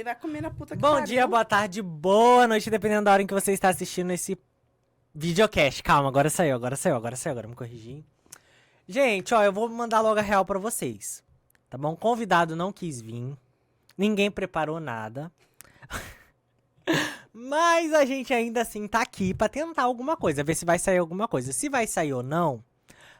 vai comer na puta que Bom pariu. dia, boa tarde, boa noite, dependendo da hora em que você está assistindo esse videocast. Calma, agora me corrigi. Gente, ó, eu vou mandar logo a real pra vocês, tá bom? Convidado não quis vir, ninguém preparou nada, mas a gente ainda assim tá aqui pra tentar alguma coisa, ver se vai sair alguma coisa. Se vai sair ou não,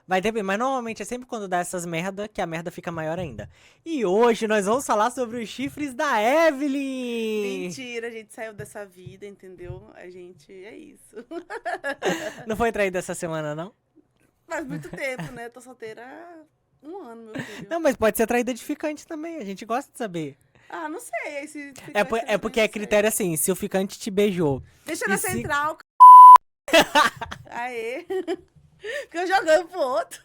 vai depender, mas normalmente é sempre quando dá essas merda que a merda fica maior ainda. E hoje nós vamos falar sobre os chifres da Evelyn! Mentira, a gente saiu dessa vida, entendeu? A gente, é isso. Não foi traído essa semana, não? Faz muito tempo, né? Tô solteira há 1 ano, meu filho. Não, mas pode ser traída de ficante também, a gente gosta de saber. Ah, não sei. Aí se É porque é critério assim, se o ficante te beijou. Deixa E na se- central. Aê. Fica jogando pro outro.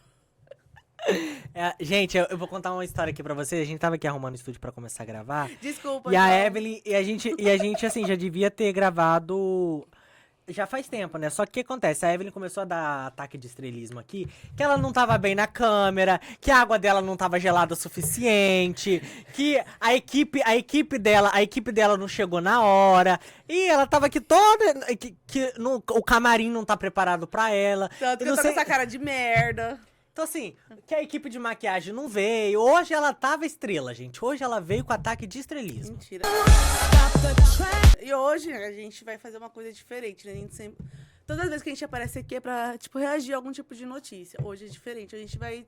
Gente, eu vou contar uma história aqui pra vocês. A gente tava aqui arrumando o estúdio pra começar a gravar. Desculpa, E a João. Evelyn, e a gente, assim, já devia ter gravado. Já faz tempo, né? Só que o que acontece? A Evelyn começou a dar ataque de estrelismo aqui, que ela não tava bem na câmera, que a água dela não tava gelada o suficiente, que a equipe dela não chegou na hora, e ela tava aqui toda, o camarim não tá preparado pra ela. Tanto que Eu não eu tô com sei- essa cara de merda. Então assim, que a equipe de maquiagem não veio, hoje ela tava estrela, gente, hoje ela veio com ataque de estrelismo. Mentira. E hoje a gente vai fazer uma coisa diferente, né? A gente sempre... Todas as vezes que a gente aparece aqui é pra, tipo, reagir a algum tipo de notícia. Hoje é diferente. A gente vai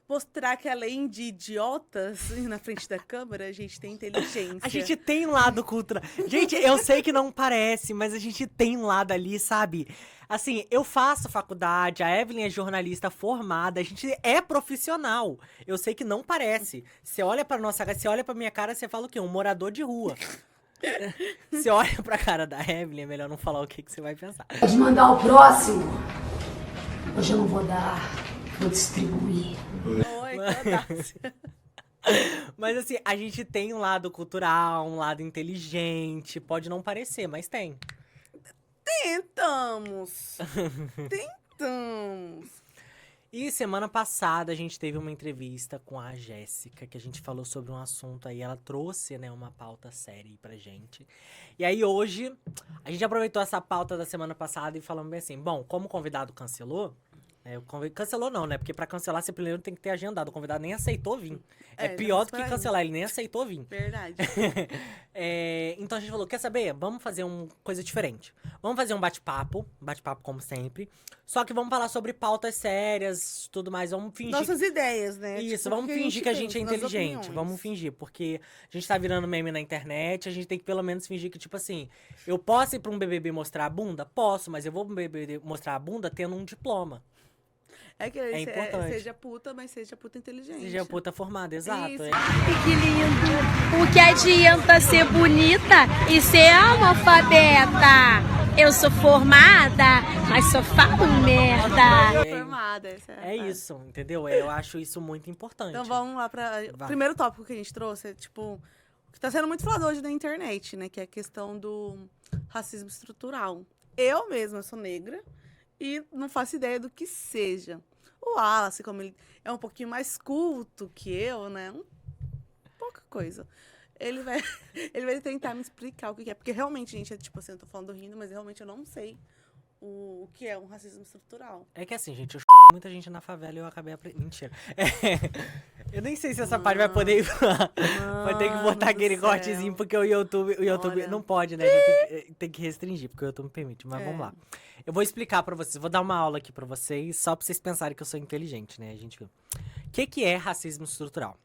mostrar que além de idiotas na frente da câmera, a gente tem inteligência. A gente tem um lado cultural. Gente, eu sei que não parece, mas a gente tem um lado ali, sabe? Assim, eu faço faculdade, a Evelyn é jornalista formada, a gente é profissional. Eu sei que não parece. Você olha pra nossa cara, você olha pra minha cara, você fala o quê? Um morador de rua. Você olha pra cara da Evelyn, é melhor não falar o que você vai pensar. Pode mandar o próximo. Hoje eu não vou dar, vou distribuir. Oi, que audácia. Mas assim, a gente tem um lado cultural, um lado inteligente. Pode não parecer, mas tem. Tentamos. Tentamos. E semana passada a gente teve uma entrevista com a Jéssica, que a gente falou sobre um assunto aí, ela trouxe, né, uma pauta séria aí pra gente. E aí hoje, a gente aproveitou essa pauta da semana passada e falamos bem assim, bom, como o convidado cancelou, né, cancelou não, né, porque pra cancelar você primeiro tem que ter agendado, o convidado nem aceitou vir. É pior do que por aí. cancelar, ele nem aceitou vir. Verdade. Então a gente falou, quer saber? Vamos fazer uma coisa diferente. Vamos fazer um bate-papo como sempre. Só que vamos falar sobre pautas sérias, tudo mais. Vamos fingir. Nossas ideias, né? Isso, Tipo, vamos o fingir que a gente é pensa, nossas inteligente. opiniões. Vamos fingir, porque a gente tá virando meme na internet, a gente tem que pelo menos fingir que, tipo assim, eu posso ir pra um BBB mostrar a bunda? Posso, mas eu vou pra um BBB mostrar a bunda tendo um diploma. É que importante. seja puta, mas seja puta inteligente. Seja puta formada, exato. Isso. Que lindo! O que adianta ser bonita e ser analfabeta? Eu sou formada, mas só falo merda. Formada, essa É isso, entendeu? Eu acho isso muito importante. Então vamos lá pra... Vai. O primeiro tópico que a gente trouxe é, tipo... O que tá sendo muito falado hoje na internet, né? Que é a questão do racismo estrutural. Eu mesma sou negra e não faço ideia do que seja. O Wallace, como ele é um pouquinho mais culto que eu, né? Pouca coisa. Ele vai, ele vai tentar me explicar o que é. Porque realmente, gente, é tipo assim, eu tô falando rindo, mas realmente eu não sei o que é um racismo estrutural. É que assim, gente, eu muita gente na favela e eu acabei aprendendo. Mentira. Eu nem sei se essa parte vai poder ir. Vai ter que Mano botar do aquele céu. cortezinho, porque o YouTube Olha. não pode, né? A gente tem que restringir, porque o YouTube permite. Mas vamos lá. Eu vou explicar pra vocês, vou dar uma aula aqui pra vocês, só pra vocês pensarem que eu sou inteligente, né? A gente viu. O que é racismo estrutural?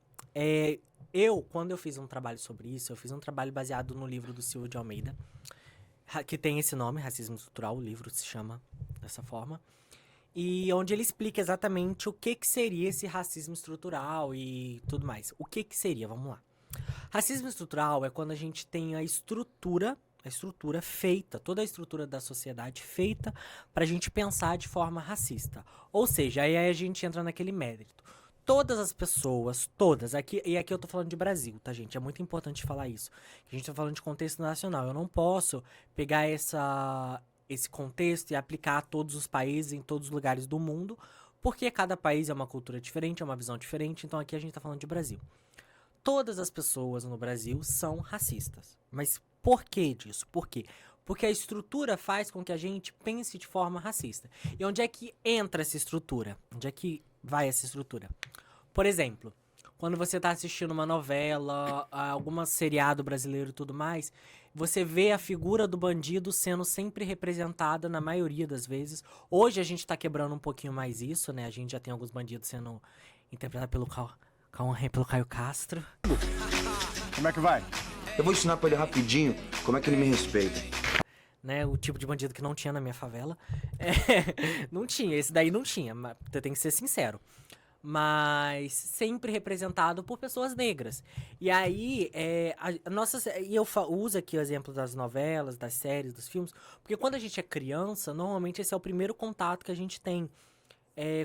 Quando eu fiz um trabalho sobre isso, eu fiz um trabalho baseado no livro do Silvio de Almeida, que tem esse nome, Racismo Estrutural, o livro se chama dessa forma. E onde ele explica exatamente o que seria esse racismo estrutural e tudo mais. O que seria? Vamos lá. Racismo estrutural é quando a gente tem a estrutura feita, toda a estrutura da sociedade feita pra gente pensar de forma racista. Ou seja, aí a gente entra naquele mérito. Todas as pessoas, todas, aqui eu tô falando de Brasil, tá, gente? É muito importante falar isso. A gente tá falando de contexto nacional. Eu não posso pegar esse contexto e aplicar a todos os países, em todos os lugares do mundo, porque cada país é uma cultura diferente, é uma visão diferente, então aqui a gente tá falando de Brasil. todas as pessoas no Brasil são racistas. Mas por que disso? Por quê? Porque a estrutura faz com que a gente pense de forma racista. E onde é que entra essa estrutura? Onde é que vai essa estrutura? Por exemplo, quando você tá assistindo uma novela, algum seriado brasileiro e tudo mais, você vê a figura do bandido sendo sempre representada na maioria das vezes. Hoje a gente tá quebrando um pouquinho mais isso, né? A gente já tem alguns bandidos sendo interpretados pelo Caio Castro. Como é que vai? Eu vou ensinar pra ele rapidinho como é que ele me respeita. Né, o tipo de bandido que não tinha na minha favela. Não tinha, esse daí não tinha, mas eu tenho que ser sincero. Mas sempre representado por pessoas negras. E aí, eu uso aqui o exemplo das novelas, das séries, dos filmes, porque quando a gente é criança, normalmente esse é o primeiro contato que a gente tem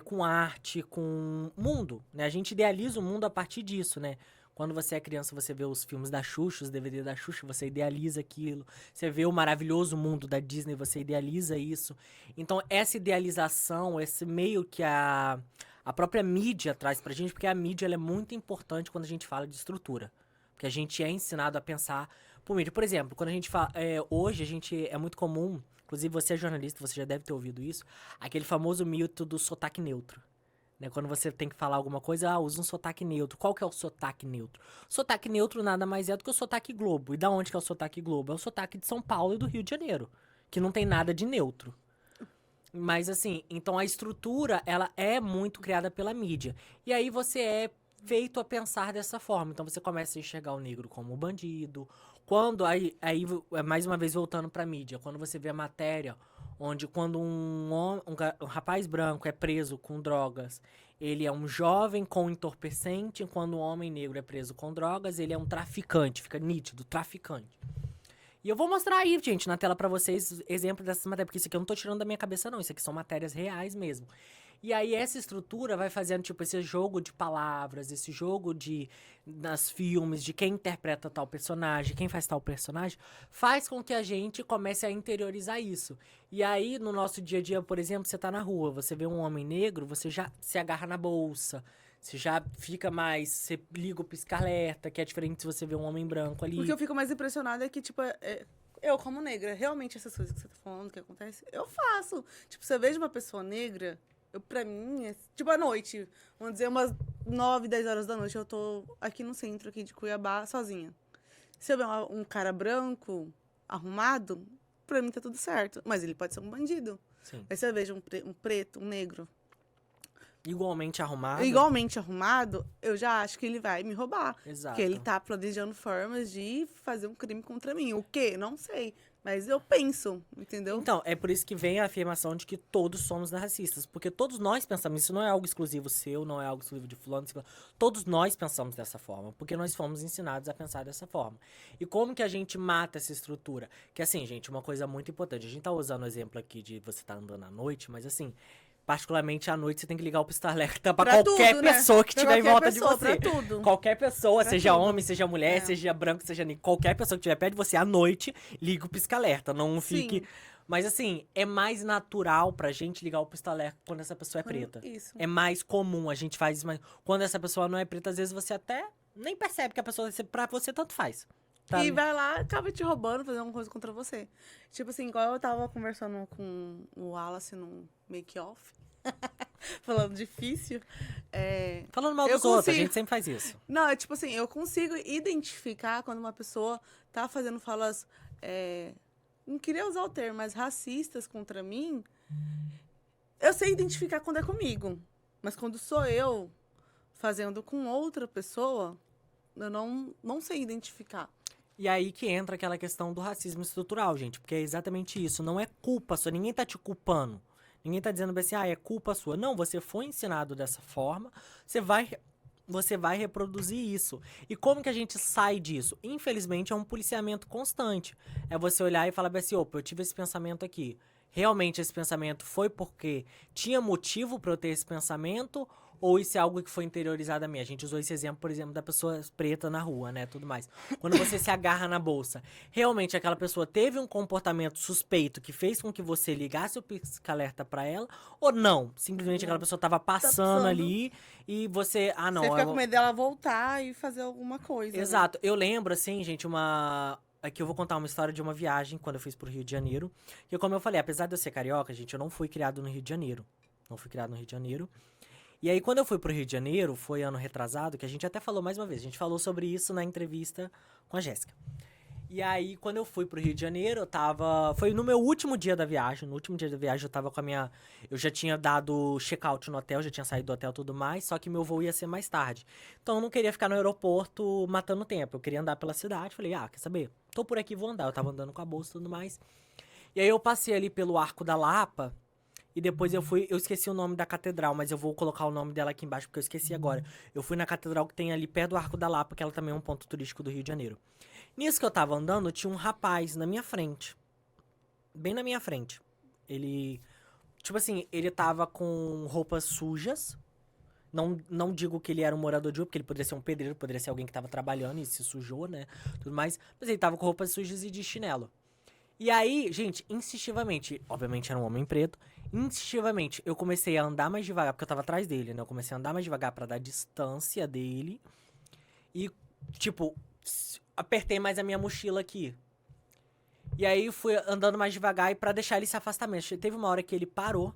com arte, com o mundo, né? A gente idealiza o mundo a partir disso, né? Quando você é criança, você vê os filmes da Xuxa, os DVD da Xuxa, você idealiza aquilo. Você vê o maravilhoso mundo da Disney, você idealiza isso. Então, essa idealização, esse meio que a própria mídia traz pra gente, porque a mídia ela é muito importante quando a gente fala de estrutura. Porque a gente é ensinado a pensar por mídia. Por exemplo, quando a gente fala... hoje, é muito comum, inclusive você é jornalista, você já deve ter ouvido isso, aquele famoso mito do sotaque neutro. Né, quando você tem que falar alguma coisa, usa um sotaque neutro. Qual que é o sotaque neutro? Sotaque neutro nada mais é do que o sotaque Globo. E da onde que é o sotaque Globo? É o sotaque de São Paulo e do Rio de Janeiro, que não tem nada de neutro. Mas assim, então a estrutura, ela é muito criada pela mídia. E aí você é feito a pensar dessa forma. Então você começa a enxergar o negro como bandido. Quando, aí mais uma vez voltando pra mídia, quando você vê a matéria... onde quando um rapaz branco é preso com drogas, ele é um jovem com entorpecente, quando um homem negro é preso com drogas, ele é um traficante, fica nítido, traficante. E eu vou mostrar aí, gente, na tela pra vocês, exemplo dessas matérias, porque isso aqui eu não tô tirando da minha cabeça não, isso aqui são matérias reais mesmo. E aí essa estrutura vai fazendo, tipo, esse jogo de palavras, esse jogo nas filmes, de quem interpreta tal personagem, quem faz tal personagem, faz com que a gente comece a interiorizar isso. E aí, no nosso dia a dia, por exemplo, você tá na rua, você vê um homem negro, você já se agarra na bolsa, você já fica mais, você liga o pisca-alerta, que é diferente se você vê um homem branco ali. O que eu fico mais impressionada é que, tipo, eu como negra, realmente essas coisas que você tá falando, que acontece, eu faço. Tipo, você veja uma pessoa negra... Pra mim, tipo, à noite, vamos dizer, umas 9, 10 horas da noite, eu tô aqui no centro aqui de Cuiabá, sozinha. Se eu ver um cara branco, arrumado, pra mim tá tudo certo. Mas ele pode ser um bandido. Sim. Aí você veja um preto, um negro. Igualmente arrumado, eu já acho que ele vai me roubar. Exato. Porque ele tá planejando formas de fazer um crime contra mim. O quê? Não sei. Mas eu penso, entendeu? Então, é por isso que vem a afirmação de que todos somos racistas. Porque todos nós pensamos, isso não é algo exclusivo seu, não é algo exclusivo de fulano, todos nós pensamos dessa forma, porque nós fomos ensinados a pensar dessa forma. E como que a gente mata essa estrutura? Que assim, gente, uma coisa muito importante, a gente tá usando o exemplo aqui de você tá andando à noite, mas assim... Particularmente à noite, você tem que ligar o pisca-alerta pra qualquer tudo, né? pessoa que estiver em volta de pessoa, você. pra tudo. Qualquer pessoa, Pra seja tudo. homem, seja mulher, seja branco, seja negro, qualquer pessoa que estiver perto de você à noite, liga o pisca-alerta. Não fique. Sim. Mas assim, é mais natural pra gente ligar o pisca-alerta quando essa pessoa é preta. Isso. É mais comum, a gente faz isso, mas quando essa pessoa não é preta, às vezes você até nem percebe que a pessoa pra você tanto faz. Tá? E vai lá, acaba te roubando, fazendo alguma coisa contra você. Tipo assim, igual eu tava conversando com o Wallace no make-off. Falando difícil. Falando mal eu dos outros, a consigo. gente sempre faz isso. Não, é tipo assim, eu consigo identificar quando uma pessoa tá fazendo falas. Não queria usar o termo, mas racistas contra mim. Eu sei identificar quando é comigo. Mas quando sou eu fazendo com outra pessoa, eu não sei identificar. E aí que entra aquela questão do racismo estrutural, gente. Porque é exatamente isso. Não é culpa sua. Ninguém tá te culpando. Ninguém tá dizendo assim, é culpa sua. Não, você foi ensinado dessa forma. Você vai reproduzir isso. E como que a gente sai disso? Infelizmente, é um policiamento constante. É você olhar e falar assim, opa, eu tive esse pensamento aqui. Realmente esse pensamento foi porque tinha motivo para eu ter esse pensamento? ou isso é algo que foi interiorizado a mim. A gente usou esse exemplo, por exemplo, da pessoa preta na rua, né, tudo mais. Quando você se agarra na bolsa, realmente aquela pessoa teve um comportamento suspeito que fez com que você ligasse o pisca-alerta pra ela, ou não? Simplesmente aquela pessoa tava passando ali e você... Ah, não. Você fica com medo dela voltar e fazer alguma coisa. Exato. Eu lembro, assim, gente, Aqui eu vou contar uma história de uma viagem quando eu fiz pro Rio de Janeiro. Que, como eu falei, apesar de eu ser carioca, gente, eu não fui criado no Rio de Janeiro. Não fui criado no Rio de Janeiro. E aí, quando eu fui pro Rio de Janeiro, foi ano retrasado, que a gente até falou mais uma vez. A gente falou sobre isso na entrevista com a Jéssica. E aí, quando eu fui pro Rio de Janeiro, eu tava... Foi no meu último dia da viagem. No último dia da viagem, eu tava com a minha... Eu já tinha dado check-out no hotel, já tinha saído do hotel e tudo mais, só que meu voo ia ser mais tarde. Então, eu não queria ficar no aeroporto matando tempo. Eu queria andar pela cidade. Falei, quer saber? Tô por aqui, vou andar. Eu tava andando com a bolsa e tudo mais. E aí, eu passei ali pelo Arco da Lapa. E depois eu esqueci o nome da catedral, mas eu vou colocar o nome dela aqui embaixo, porque eu esqueci agora. Eu fui na catedral que tem ali perto do Arco da Lapa, que ela também é um ponto turístico do Rio de Janeiro. Nisso que eu tava andando, tinha um rapaz na minha frente. Bem na minha frente. Ele... Tipo assim, ele tava com roupas sujas. Não digo que ele era um morador de rua, porque ele poderia ser um pedreiro, poderia ser alguém que tava trabalhando e se sujou, né? Tudo mais. Mas ele tava com roupas sujas e de chinelo. E aí, gente, instintivamente, obviamente era um homem preto, instintivamente eu comecei a andar mais devagar, porque eu tava atrás dele, né? Eu comecei a andar mais devagar pra dar distância dele. E, tipo, apertei mais a minha mochila aqui. E aí fui andando mais devagar e pra deixar ele se afastar mesmo. Teve uma hora que ele parou,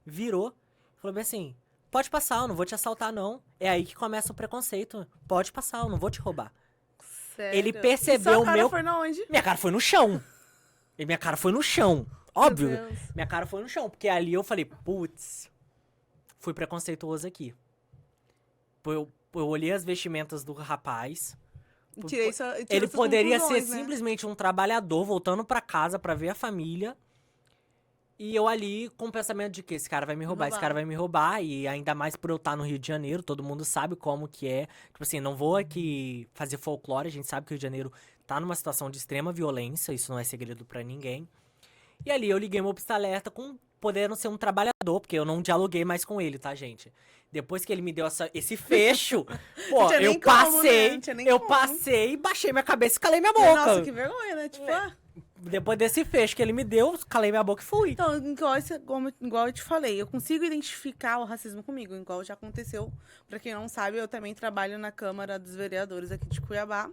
virou, falou bem assim, pode passar, eu não vou te assaltar não. É aí que começa o preconceito, pode passar, eu não vou te roubar. Sério? Ele percebeu o meu... foi na onde? Minha cara foi no chão. E minha cara foi no chão. Óbvio. Meu Deus. Minha cara foi no chão. Porque ali eu falei, putz, fui preconceituoso aqui. Eu olhei as vestimentas do rapaz. Ele poderia ser simplesmente um trabalhador voltando pra casa pra ver a família. E eu ali com o pensamento de que esse cara vai me roubar, esse cara vai me roubar. E ainda mais por eu estar no Rio de Janeiro, todo mundo sabe como que é. Tipo assim, não vou aqui fazer folclore, a gente sabe que o Rio de Janeiro tá numa situação de extrema violência, isso não é segredo pra ninguém. E ali eu liguei meu pista-alerta com podendo ser um trabalhador, porque eu não dialoguei mais com ele, tá, gente? Depois que ele me deu esse fecho, pô, eu passei, passei e baixei minha cabeça e calei minha boca. Nossa, que vergonha, né? Tipo, Depois desse fecho que ele me deu, calei minha boca e fui. Então, igual eu te falei, eu consigo identificar o racismo comigo, igual já aconteceu. Pra quem não sabe, eu também trabalho na Câmara dos Vereadores aqui de Cuiabá,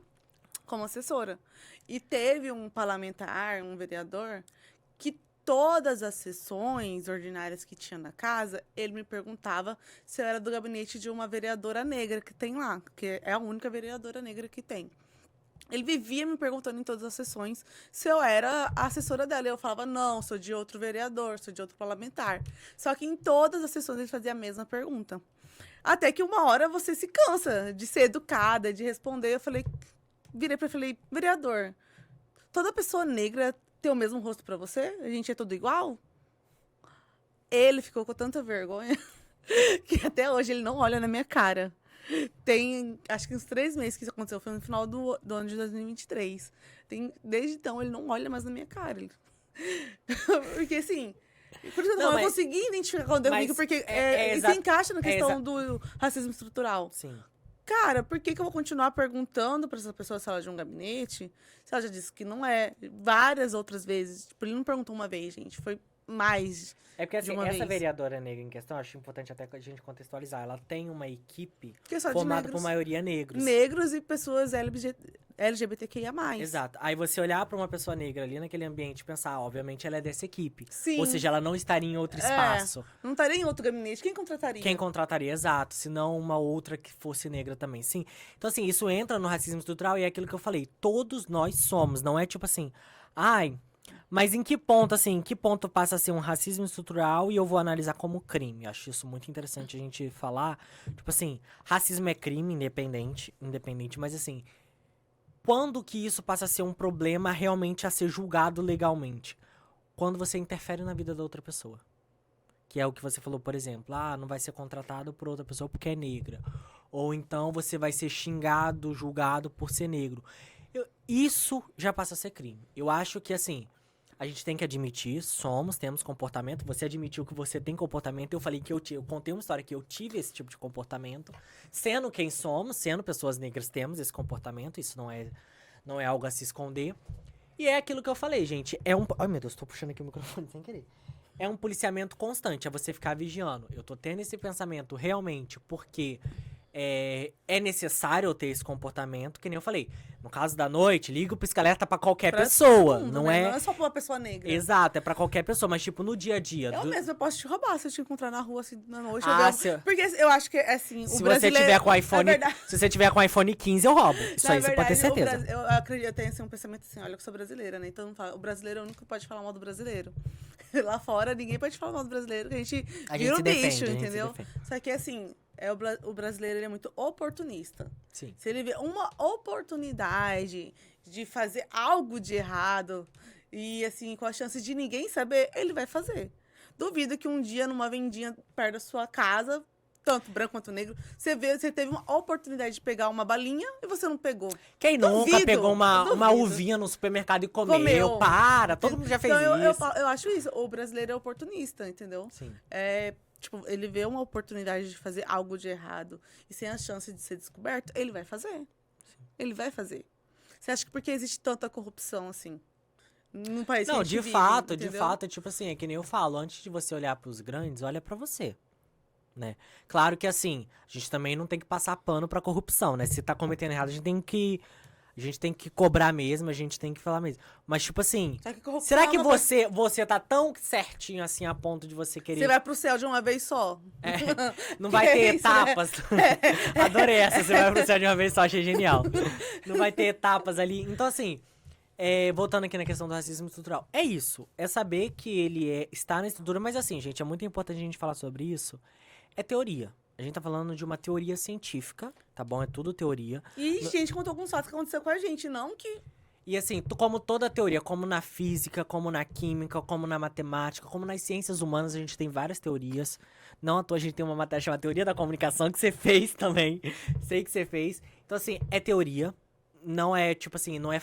como assessora. E teve um parlamentar, um vereador, que todas as sessões ordinárias que tinha na casa, ele me perguntava se eu era do gabinete de uma vereadora negra que tem lá, que é a única vereadora negra que tem. Ele vivia me perguntando em todas as sessões se eu era a assessora dela. Eu falava, não, sou de outro vereador, sou de outro parlamentar. Só que em todas as sessões ele fazia a mesma pergunta. Até que uma hora você se cansa de ser educada, de responder. Virei pra ele e falei, vereador, toda pessoa negra tem o mesmo rosto pra você? A gente é tudo igual? Ele ficou com tanta vergonha que até hoje ele não olha na minha cara. Tem, acho que uns 3 meses que isso aconteceu, foi no final do ano de 2023. Desde então, ele não olha mais na minha cara. Porque, assim, por isso eu consegui identificar quando eu vi, porque isso encaixa na questão do racismo estrutural. Sim. Cara, por que eu vou continuar perguntando pra essa pessoa se ela é de um gabinete? Se ela já disse que não é. Várias outras vezes. Tipo, ele não perguntou uma vez, gente. Foi mais. É porque, assim, essa vereadora negra em questão, acho importante até a gente contextualizar. Ela tem uma equipe formada por maioria negros. Negros e pessoas LGBTQIA+. Exato. Aí você olhar pra uma pessoa negra ali naquele ambiente e pensar, obviamente, ela é dessa equipe. Sim. Ou seja, ela não estaria em outro espaço. Não estaria em outro gabinete. Quem contrataria? Quem contrataria, exato. Se não uma outra que fosse negra também, sim. Então, assim, isso entra no racismo estrutural e é aquilo que eu falei. Todos nós somos. Não é tipo assim, mas em que ponto passa a ser um racismo estrutural e eu vou analisar como crime? Acho isso muito interessante a gente falar. Tipo assim, racismo é crime independente, mas assim, quando que isso passa a ser um problema realmente a ser julgado legalmente? Quando você interfere na vida da outra pessoa. Que é o que você falou, por exemplo, não vai ser contratado por outra pessoa porque é negra. Ou então você vai ser xingado, julgado por ser negro. Isso já passa a ser crime. Eu acho que, assim, A gente tem que admitir, temos comportamento. Você admitiu que você tem comportamento. Eu falei que eu contei uma história que eu tive esse tipo de comportamento. Sendo quem somos, sendo pessoas negras, temos esse comportamento. Isso não é algo a se esconder. E é aquilo que eu falei, gente. Ai, meu Deus, tô puxando aqui o microfone sem querer. É um policiamento constante, é você ficar vigiando. Eu tô tendo esse pensamento realmente porque é necessário eu ter esse comportamento, que nem eu falei. No caso da noite, liga o pisca-alerta pra qualquer pessoa. Todo mundo, não né? é... Não é só pra uma pessoa negra. Exato, é pra qualquer pessoa, mas tipo, no dia a dia. Eu mesma posso te roubar se eu te encontrar na rua assim na noite. Porque eu acho que assim, Se o brasileiro, você tiver com iPhone, verdade, se você tiver com iPhone 15, eu roubo. Isso na aí você pode ter verdade, certeza. Eu acredito, eu tenho assim, um pensamento assim, olha, eu sou brasileira, né? Então o brasileiro é o único que pode falar mal do brasileiro. Lá fora, ninguém pode falar mal do brasileiro, que a gente vira o bicho, entendeu? Só que assim, o brasileiro ele é muito oportunista. Sim. Se ele vê uma oportunidade de fazer algo de errado e assim, com a chance de ninguém saber, ele vai fazer. Duvido que um dia, numa vendinha perto da sua casa, tanto branco quanto negro, você teve uma oportunidade de pegar uma balinha e você não pegou. Quem nunca Duvido, pegou uma duvido. uvinha no supermercado e comeu? Comeu. Para, todo mundo já fez Então, isso. eu acho isso. O brasileiro é oportunista, entendeu? Sim. Tipo, ele vê uma oportunidade de fazer algo de errado e sem a chance de ser descoberto, ele vai fazer. Sim. Ele vai fazer. Você acha que porque existe tanta corrupção, assim, num país que a Não, gente de fato, entendeu? tipo assim, é que nem eu falo, antes de você olhar pros grandes, olha pra você. Né? Claro que assim, a gente também não tem que passar pano pra corrupção, né? Se tá cometendo errado, a gente tem que cobrar mesmo, a gente tem que falar mesmo. Mas tipo assim, Só que corrupção será que é uma coisa- você tá tão certinho assim a ponto de você querer... Você vai pro céu de uma vez só. Não vai Que ter isso, né? etapas. Adorei essa, você vai pro céu de uma vez só, achei genial. Não vai ter etapas ali. Então assim, voltando aqui na questão do racismo estrutural, é isso. É saber que ele está na estrutura, mas assim, gente, é muito importante a gente falar sobre isso. É teoria. A gente tá falando de uma teoria científica, tá bom? É tudo teoria. E gente contou alguns fatos que aconteceu com a gente, não que... E assim, como toda teoria, como na física, como na química, como na matemática, como nas ciências humanas, a gente tem várias teorias. Não à toa a gente tem uma matéria chamada Teoria da Comunicação, que você fez também. Sei que você fez. Então assim, é teoria. Não é, tipo assim, não é...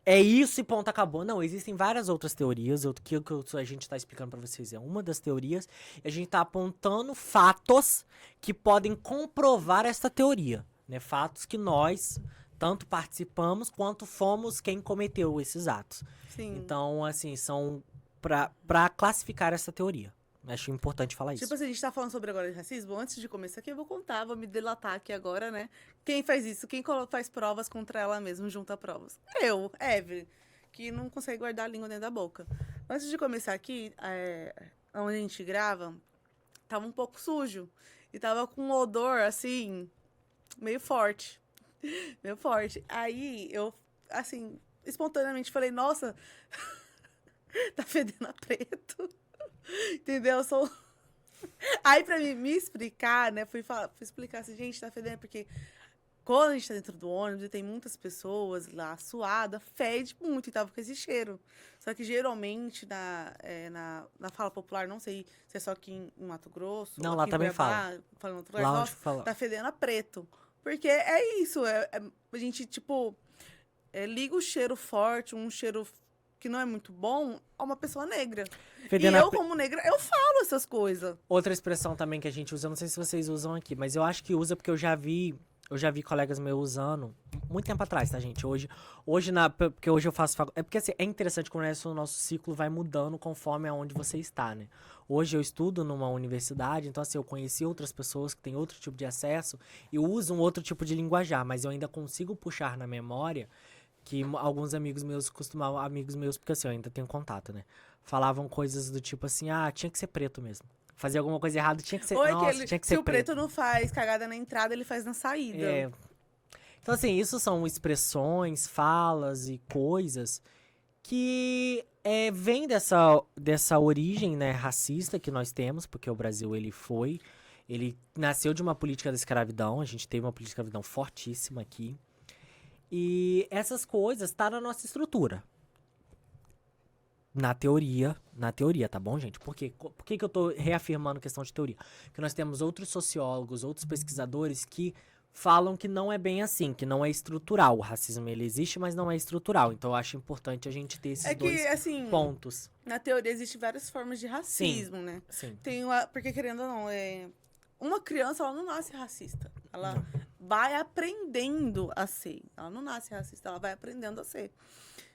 É isso e ponto, acabou. Não, existem várias outras teorias. O que a gente está explicando para vocês é uma das teorias. E a gente está apontando fatos que podem comprovar essa teoria. Né? Fatos que nós tanto participamos quanto fomos quem cometeu esses atos. Sim. Então, assim, são para classificar essa teoria. Acho importante falar isso. Tipo assim, a gente tá falando sobre agora de racismo. Antes de começar aqui, eu vou contar, vou me delatar aqui agora, né? Quem faz isso? Quem faz provas contra ela mesma, junta provas? Eu, Evelyn, que não consegue guardar a língua dentro da boca. Antes de começar aqui, onde a gente grava, tava um pouco sujo. E tava com um odor, assim, meio forte. Meio forte. Aí, eu, assim, espontaneamente falei, nossa, tá fedendo a preto. Entendeu? Aí, pra me explicar, né? Fui explicar assim, gente, tá fedendo, porque quando a gente tá dentro do ônibus e tem muitas pessoas lá suada, fede muito e tava com esse cheiro. Só que geralmente na fala popular, não sei se é só aqui em Mato Grosso. Não, ou lá aqui em também Cuiabá, fala em outro lugar, Lá onde nossa, fala. tá fedendo a preto. Porque é isso, a gente, tipo, liga o cheiro forte, um cheiro que não é muito bom, a uma pessoa negra. Fedendo E a eu, como negra, eu falo essas coisas. Outra expressão também que a gente usa, eu não sei se vocês usam aqui, mas eu acho que usa porque eu já vi colegas meus usando muito tempo atrás, tá, gente? Porque hoje eu faço é porque assim, é interessante como o nosso ciclo vai mudando conforme aonde você está, né? Hoje eu estudo numa universidade, então assim, eu conheci outras pessoas que têm outro tipo de acesso e usam um outro tipo de linguajar, mas eu ainda consigo puxar na memória que alguns amigos meus, porque assim, eu ainda tenho contato, né? Falavam coisas do tipo assim, tinha que ser preto mesmo. Fazer alguma coisa errada, tinha que ser, tinha que ser se o preto não faz cagada na entrada, ele faz na saída. Então assim, isso são expressões, falas e coisas que vêm dessa origem, né, racista que nós temos, porque o Brasil, ele nasceu de uma política da escravidão, a gente teve uma política da escravidão fortíssima aqui. E essas coisas tá na nossa estrutura. Na teoria, tá bom, gente? Por que eu tô reafirmando questão de teoria? Porque nós temos outros sociólogos, outros pesquisadores que falam que não é bem assim, que não é estrutural. O racismo, ele existe, mas não é estrutural. Então, eu acho importante a gente ter esses É dois que, assim, pontos. na teoria existem várias formas de racismo, né? Sim. Porque, querendo ou não, uma criança, ela não nasce racista. Ela vai aprendendo a ser. Ela não nasce racista, ela vai aprendendo a ser.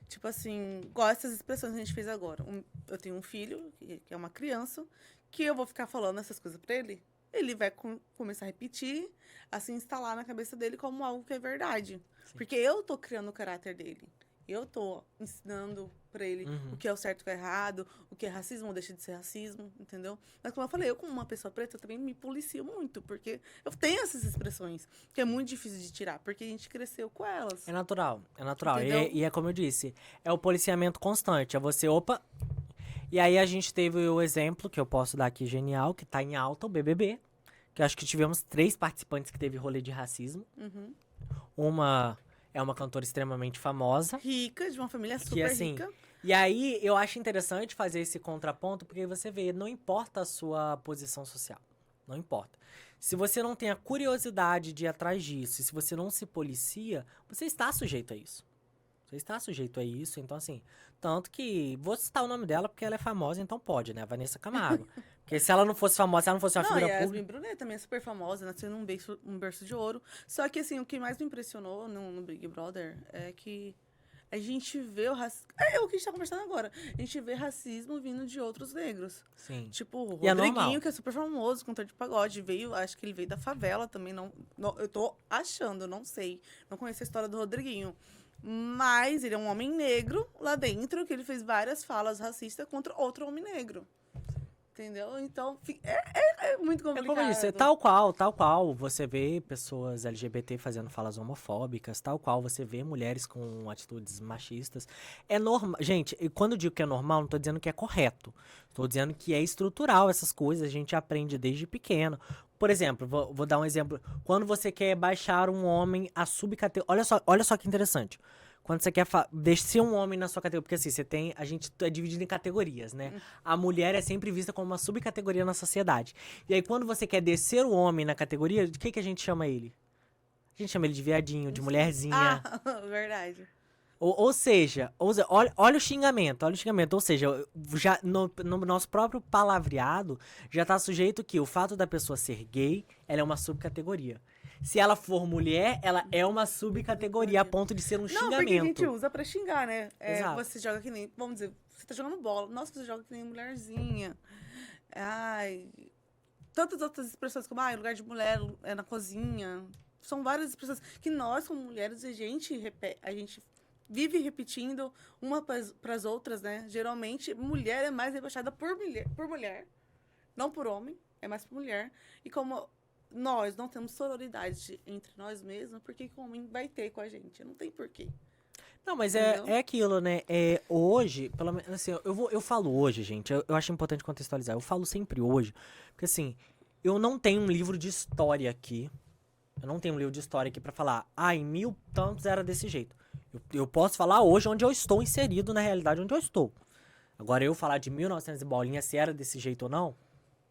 Tipo assim, igual essas expressões que a gente fez agora. Eu tenho um filho, que é uma criança, que eu vou ficar falando essas coisas pra ele. Ele vai começar a repetir, a se instalar na cabeça dele como algo que é verdade. Sim. Porque eu tô criando o caráter dele. Eu tô ensinando pra ele o que é o certo e o que é errado, o que é racismo ou deixa de ser racismo, entendeu? Mas como eu falei, eu como uma pessoa preta, eu também me policio muito, porque eu tenho essas expressões, que é muito difícil de tirar, porque a gente cresceu com elas. É natural, é natural. Entendeu? E é como eu disse, é o policiamento constante. É você, opa... E aí a gente teve o exemplo, que eu posso dar aqui, genial, que tá em alta, o BBB. Que eu acho que tivemos 3 participantes que teve rolê de racismo. Uma é uma cantora extremamente famosa. Rica, de uma família super assim, rica. E aí, eu acho interessante fazer esse contraponto, porque você vê, não importa a sua posição social. Não importa. Se você não tem a curiosidade de ir atrás disso, e se você não se policia, você está sujeito a isso. Você está sujeito a isso, então assim... Tanto que, vou citar o nome dela porque ela é famosa, então pode, né? Vanessa Camargo. Porque se ela não fosse famosa, se ela não fosse uma Não, figura e a pública... Yasmin Brunet também é super famosa, nasceu num berço de ouro. Só que, assim, o que mais me impressionou no Big Brother é que a gente vê o racismo... É o que a gente tá conversando agora. A gente vê racismo vindo de outros negros. Sim. Tipo, o E é normal. Rodriguinho, que é super famoso, cantor de pagode. Acho que ele veio da favela também. Eu tô achando, não sei. Não conheço a história do Rodriguinho. Mas ele é um homem negro lá dentro, que ele fez várias falas racistas contra outro homem negro. Entendeu? Então, é muito É complicado. como eu disse, tal qual você vê pessoas LGBT fazendo falas homofóbicas, tal qual você vê mulheres com atitudes machistas. É normal. Gente, e quando eu digo que é normal, não tô dizendo que é correto. Tô dizendo que é estrutural essas coisas, a gente aprende desde pequeno. Por exemplo, vou dar um exemplo. Quando você quer baixar um homem a subcategoria. Olha só que interessante. Quando você quer descer um homem na sua categoria, porque assim, a gente é dividido em categorias, né? A mulher é sempre vista como uma subcategoria na sociedade. E aí, quando você quer descer o homem na categoria, de que a gente chama ele? A gente chama ele de viadinho, de mulherzinha. Verdade. Ou seja, olha o xingamento, Ou seja, já no nosso próprio palavreado, já tá sujeito que o fato da pessoa ser gay, ela é uma subcategoria. Se ela for mulher, ela é uma subcategoria, a ponto de ser um xingamento. Não, porque a gente usa pra xingar, né? Exato. Você joga que nem... Vamos dizer, você tá jogando bola. Nossa, você joga que nem mulherzinha. Ai... Tantas outras expressões como, lugar de mulher é na cozinha. São várias expressões que nós, como mulheres, a gente vive repetindo uma pras outras, né? Geralmente, mulher é mais rebaixada por mulher. Não por homem, é mais por mulher. E como... nós não temos sororidade entre nós mesmos, por que o homem vai ter com a gente? Não tem porquê. Não, mas Entendeu? é aquilo, né? Hoje, pelo menos, assim, eu falo hoje, gente, eu acho importante contextualizar. Eu falo sempre hoje, porque assim, eu não tenho um livro de história aqui. Eu não tenho um livro de história aqui pra falar, em 1000 tantos era desse jeito. Eu posso falar hoje onde eu estou inserido na realidade onde eu estou. Agora, eu falar de 1900 e bolinha se era desse jeito ou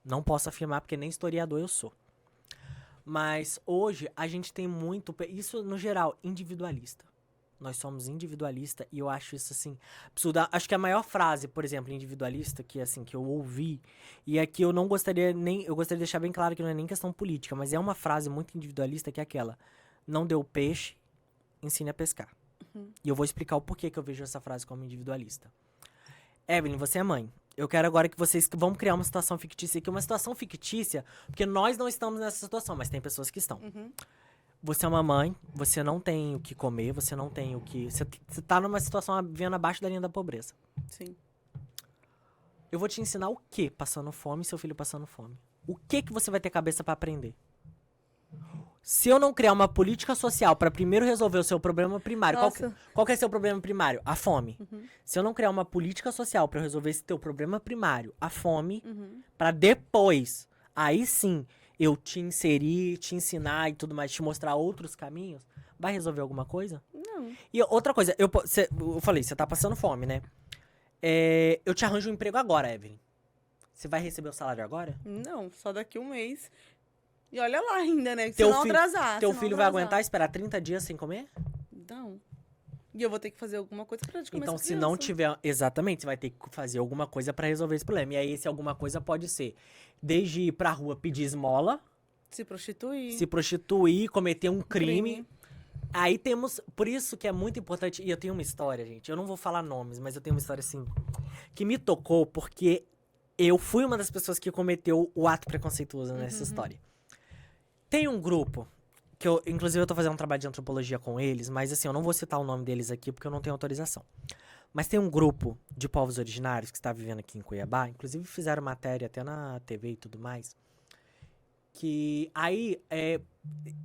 não posso afirmar, porque nem historiador eu sou. Mas hoje a gente tem muito, isso no geral, individualista. Nós somos individualista e eu acho isso assim absurdo. Acho que a maior frase, por exemplo, individualista que assim que eu ouvi, e aqui eu não gostaria nem, eu gostaria de deixar bem claro que não é nem questão política, mas é uma frase muito individualista que é aquela: não deu peixe, ensine a pescar. E eu vou explicar o porquê que eu vejo essa frase como individualista. Evelyn, você é mãe. Eu quero agora que vocês vamos criar uma situação fictícia aqui, uma situação fictícia, porque nós não estamos nessa situação, mas tem pessoas que estão. Você é uma mãe, você não tem o que comer, você não tem o que... Você tá numa situação vivendo abaixo da linha da pobreza. Sim. Eu vou te ensinar o que passando fome, seu filho passando fome. O que você vai ter cabeça pra aprender? Se eu não criar uma política social pra primeiro resolver o seu problema primário, qual que é seu problema primário? A fome. Se eu não criar uma política social pra resolver esse teu problema primário, a fome, pra depois, aí sim, eu te inserir, te ensinar e tudo mais, te mostrar outros caminhos, vai resolver alguma coisa? Não. E outra coisa, eu falei, você tá passando fome, né? Eu te arranjo um emprego agora, Evelyn. Você vai receber o salário agora? Não, só daqui um mês. E olha lá ainda, né? Se Teu não filho- atrasar. Teu se não filho vai atrasar. aguentar esperar 30 dias sem comer? Não. E eu vou ter que fazer alguma coisa pra de comer Então, essa se não criança. tiver. Exatamente, você vai ter que fazer alguma coisa pra resolver esse problema. E aí, esse alguma coisa pode ser desde ir pra rua pedir esmola, Se prostituir. se prostituir, cometer um crime. crime. Aí temos. Por isso que é muito importante. E eu tenho uma história, gente. Eu não vou falar nomes, mas eu tenho uma história assim. Que me tocou porque eu fui uma das pessoas que cometeu o ato preconceituoso nessa história. Tem um grupo. Que eu, inclusive, eu tô fazendo um trabalho de antropologia com eles, mas assim, eu não vou citar o nome deles aqui porque eu não tenho autorização. Mas tem um grupo de povos originários que está vivendo aqui em Cuiabá, inclusive fizeram matéria até na TV e tudo mais. Que aí,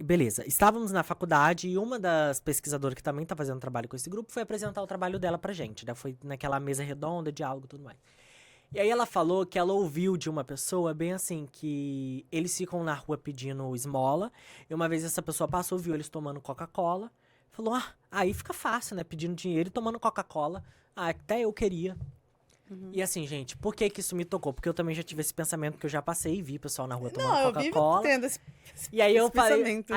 beleza, estávamos na faculdade e uma das pesquisadoras que também tá fazendo trabalho com esse grupo foi apresentar o trabalho dela pra gente, né? Foi naquela mesa redonda, diálogo e tudo mais. E aí ela falou que ela ouviu de uma pessoa bem assim, que eles ficam na rua pedindo esmola, e uma vez essa pessoa passou, viu eles tomando Coca-Cola, falou, aí fica fácil, né, pedindo dinheiro e tomando Coca-Cola, até eu queria. E assim, gente, por que que isso me tocou? Porque eu também já tive esse pensamento, que eu já passei e vi pessoal na rua tomando Não, eu vivo Coca-Cola. tendo esse E aí eu esse falei, pensamento.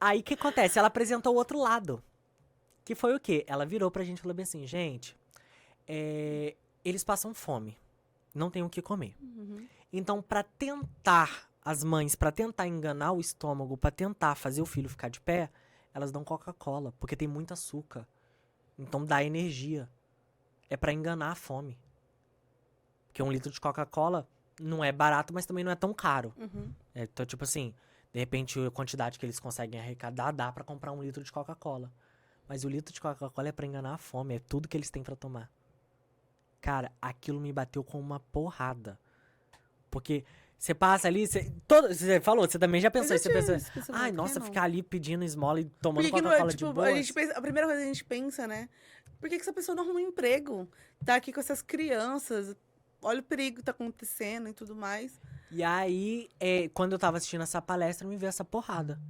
aí o que acontece? Ela apresentou o outro lado. Que foi o quê? Ela virou pra gente e falou bem assim, gente, eles passam fome, não tem o que comer. Então, pra tentar, as mães, pra tentar enganar o estômago, pra tentar fazer o filho ficar de pé, elas dão Coca-Cola, porque tem muito açúcar. Então dá energia. É pra enganar a fome. Porque 1 litro de Coca-Cola não é barato, mas também não é tão caro. Então, tipo assim, de repente a quantidade que eles conseguem arrecadar dá pra comprar 1 litro de Coca-Cola. Mas o litro de Coca-Cola é pra enganar a fome, é tudo que eles têm pra tomar. Cara, aquilo me bateu com uma porrada. Porque você passa ali, você falou, você também já pensou, Eu já você tive pensa, esse pensamento, ai, por nossa, que não? ficar ali pedindo esmola e tomando Por que que não Coca-Cola é, de tipo, boa. a primeira coisa que a gente pensa, né? Por que que essa pessoa não arruma um emprego? Tá aqui com essas crianças, olha o perigo que tá acontecendo e tudo mais. E aí, quando eu tava assistindo essa palestra, me veio essa porrada.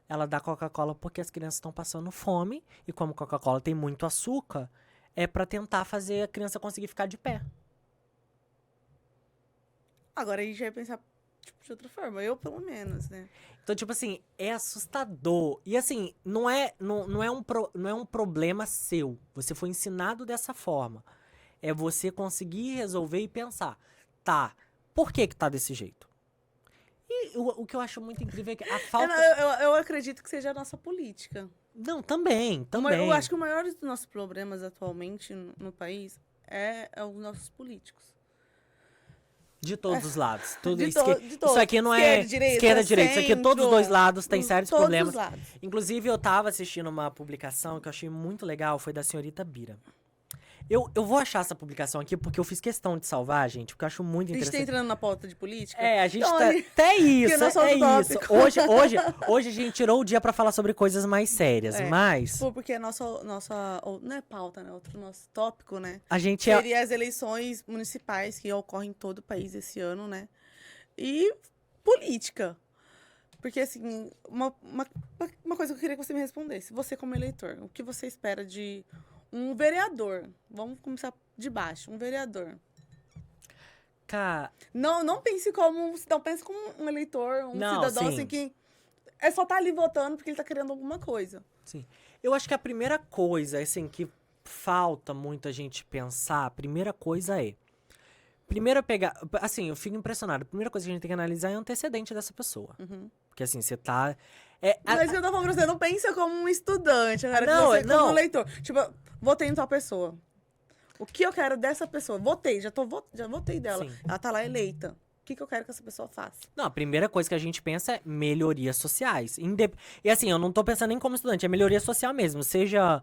Ela dá Coca-Cola porque as crianças estão passando fome, e como Coca-Cola tem muito açúcar, é pra tentar fazer a criança conseguir ficar de pé. Agora a gente vai pensar tipo, de outra forma, eu pelo menos, né? Então, tipo assim, é assustador. E assim, não é um problema seu. Você foi ensinado dessa forma. É você conseguir resolver e pensar, tá, por que tá desse jeito? E o que eu acho muito incrível é que a falta... Eu acredito que seja a nossa política. Não, também. Eu acho que o maior dos nossos problemas atualmente no país é os nossos políticos. De todos os lados. Tudo De isso, de todos. isso aqui não é esquerda, direita. Isso aqui, centro, todos os dois lados têm sérios todos problemas. os lados. Inclusive, eu tava assistindo uma publicação que eu achei muito legal, foi da senhorita Bira. Eu vou achar essa publicação aqui porque eu fiz questão de salvar, gente, porque eu acho muito A gente tá interessante. entrando na pauta de política? A gente Então, tá. Até isso, nosso é tópico. isso. Hoje a gente tirou o dia pra falar sobre coisas mais sérias, mas Pô, porque nossa, não é pauta, né? Outro nosso tópico, né? a gente Seria as eleições municipais que ocorrem em todo o país esse ano, né? E política. Porque, assim, uma coisa que eu queria que você me respondesse. Você, como eleitor, o que você espera de um vereador? Vamos começar de baixo. Um vereador. Cara, Não pense como... Não pense como um eleitor, um Não, cidadão, sim. assim, que é só tá ali votando porque ele tá querendo alguma coisa. sim. Eu acho que a primeira coisa, assim, que falta muito a gente pensar, a primeira coisa é. Primeiro pegar. Assim, eu fico impressionado. A primeira coisa que a gente tem que analisar é o antecedente dessa pessoa. Porque assim, você tá. Mas que eu tô falando pra você, não pensa como um estudante, eu quero que Não, você como não. um leitor. Tipo, votei em tal pessoa. O que eu quero dessa pessoa? Votei, já votei dela. Sim. Ela tá lá eleita. O que eu quero que essa pessoa faça? Não, a primeira coisa que a gente pensa é melhorias sociais. E assim, eu não tô pensando nem como estudante, é melhoria social mesmo. Seja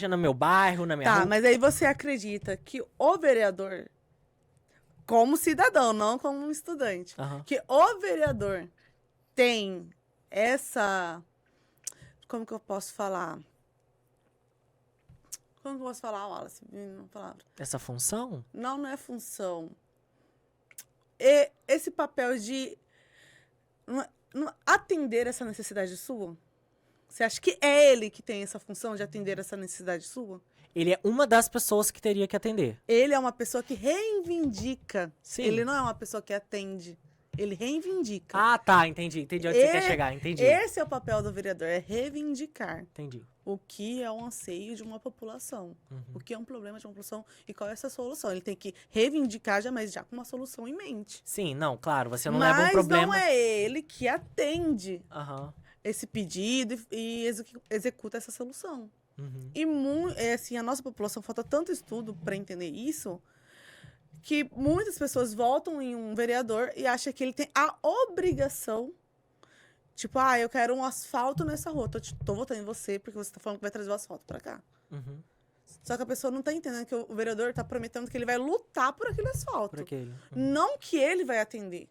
no meu bairro, na minha Tá, rua. mas aí você acredita que o vereador, como cidadão, não como um estudante, Aham. que o vereador tem essa... Como que eu posso falar? Como que eu posso falar, Wallace? Uma palavra. Essa função? Não é função. E esse papel de não atender essa necessidade sua? Você acha que é ele que tem essa função de atender essa necessidade sua? Ele é uma das pessoas que teria que atender. Ele é uma pessoa que reivindica. Sim. Ele não é uma pessoa que atende. Ele reivindica. Ah, tá, entendi onde você quer chegar, entendi. Esse é o papel do vereador, é reivindicar Entendi. o que é um anseio de uma população, o que é um problema de uma população e qual é essa solução. Ele tem que reivindicar já, mas já com uma solução em mente. Sim, não, claro, você não leva um Mas problema... não é ele que atende Aham. esse pedido e executa essa solução. Uhum. E assim, a nossa população falta tanto estudo para entender isso, que muitas pessoas votam em um vereador e acham que ele tem a obrigação, tipo, eu quero um asfalto nessa rua, tô votando em você porque você tá falando que vai trazer o asfalto para cá. Uhum. Só que a pessoa não tá entendendo que o vereador tá prometendo que ele vai lutar por aquele asfalto. Por aquele. Não que ele vai atender.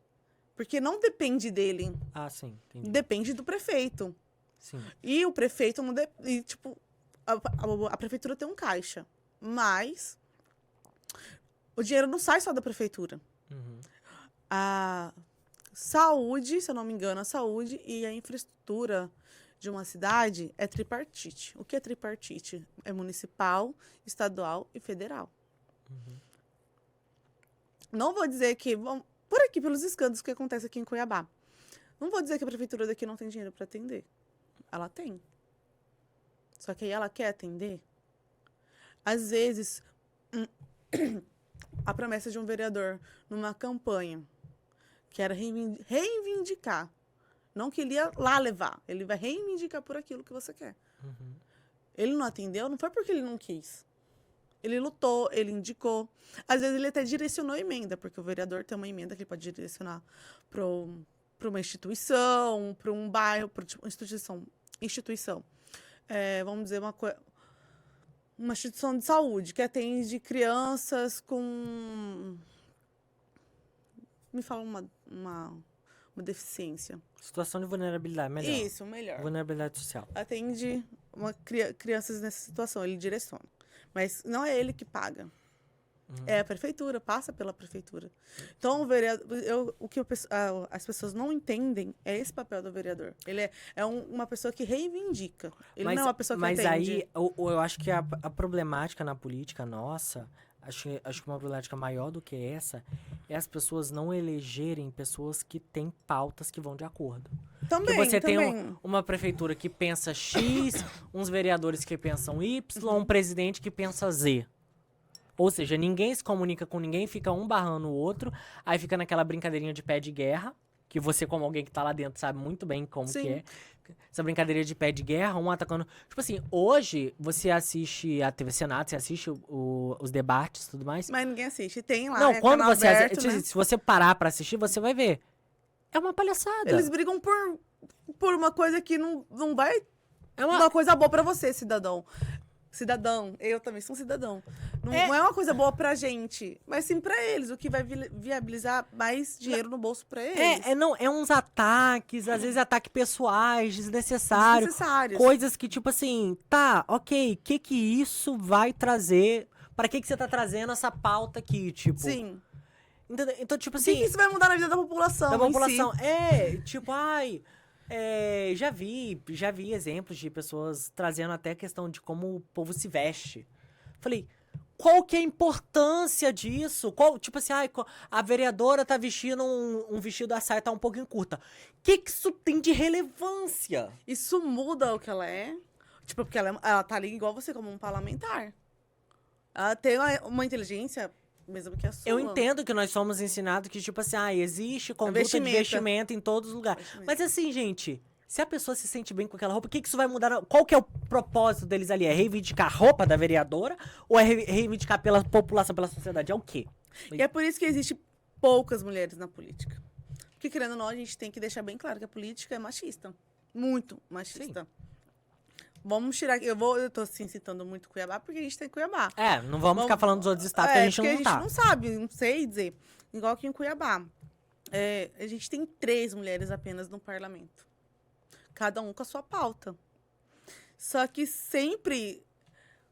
Porque não depende dele. Ah, sim, entendi. Depende do prefeito. Sim. E o prefeito não... E, tipo, a prefeitura tem um caixa. Mas o dinheiro não sai só da prefeitura. Uhum. A saúde, se eu não me engano, a saúde e a infraestrutura de uma cidade é tripartite. O que é tripartite? É municipal, estadual e federal. Não vou dizer que... Por aqui, pelos escândalos que acontecem aqui em Cuiabá. Não vou dizer que a prefeitura daqui não tem dinheiro para atender. Ela tem. Só que aí ela quer atender. Às vezes, a promessa de um vereador numa campanha que era reivindicar. Não que ele ia lá levar. Ele vai reivindicar por aquilo que você quer. Uhum. Ele não atendeu, não foi porque ele não quis. Ele lutou, ele indicou. Às vezes ele até direcionou a emenda, porque o vereador tem uma emenda que ele pode direcionar para uma instituição, para um bairro, para uma instituição. Vamos dizer uma instituição de saúde que atende crianças com... Me fala uma deficiência. Situação de vulnerabilidade, melhor. Isso, melhor. Vulnerabilidade social. Atende crianças nessa situação, ele direciona. Mas não é ele que paga. É a prefeitura, passa pela prefeitura. Então, o vereador, as pessoas não entendem é esse papel do vereador. Ele é uma pessoa que reivindica. Ele não é uma pessoa que atende. Mas aí, eu acho que a problemática na política nossa, acho que uma problemática maior do que essa, é as pessoas não elegerem pessoas que têm pautas que vão de acordo. Também, Porque você também. tem uma prefeitura que pensa X, uns vereadores que pensam Y, um presidente que pensa Z. Ou seja, ninguém se comunica com ninguém, fica um barrando o outro, aí fica naquela brincadeirinha de pé de guerra, que você, como alguém que tá lá dentro, sabe muito bem como Sim. que é. Essa brincadeira de pé de guerra, um atacando... Tipo assim, hoje você assiste a TV Senado, você assiste os debates e tudo mais. Mas ninguém assiste. Tem lá, Não, quando canal você aberto, assiste, né? se você parar pra assistir, você vai ver. É uma palhaçada. Eles brigam por uma coisa que não vai... É uma... Uma coisa boa pra você, cidadão. Eu também sou um cidadão. Não é uma coisa boa pra gente, mas sim pra eles, o que vai viabilizar mais dinheiro no bolso pra eles. É uns ataques, às vezes ataques pessoais, desnecessários. Desnecessários. Coisas que, tipo assim, tá, ok, o que isso vai trazer? Pra que você tá trazendo essa pauta aqui, tipo? Sim. Entendeu? Então, tipo O assim... que isso vai mudar na vida da população? Da população. Em si? Tipo, já vi exemplos de pessoas trazendo até a questão de como o povo se veste. Falei, qual que é a importância disso? Tipo assim, a vereadora tá vestindo um vestido, a saia tá um pouquinho curta. O que isso tem de relevância? Isso muda o que ela é. Tipo, porque ela tá ali igual você, como um parlamentar. Ela tem uma inteligência mesmo que a sua. Eu entendo que nós somos ensinados que, tipo assim, existe conduta de vestimenta em todos os lugares. Mas assim, gente, se a pessoa se sente bem com aquela roupa, o que isso vai mudar? Qual que é o propósito deles ali? É reivindicar a roupa da vereadora? Ou é reivindicar pela população, pela sociedade? É o quê? E é por isso que existe poucas mulheres na política. Porque, querendo ou não, a gente tem que deixar bem claro que a política é machista. Muito machista. Sim. Vamos tirar... Eu tô assim, citando muito Cuiabá, porque a gente tem Cuiabá. Não vamos ficar falando dos outros estados que a gente não tá. Não sabe, não sei dizer. Igual aqui em Cuiabá. A gente tem 3 mulheres apenas no parlamento. Cada um com a sua pauta. Só que sempre...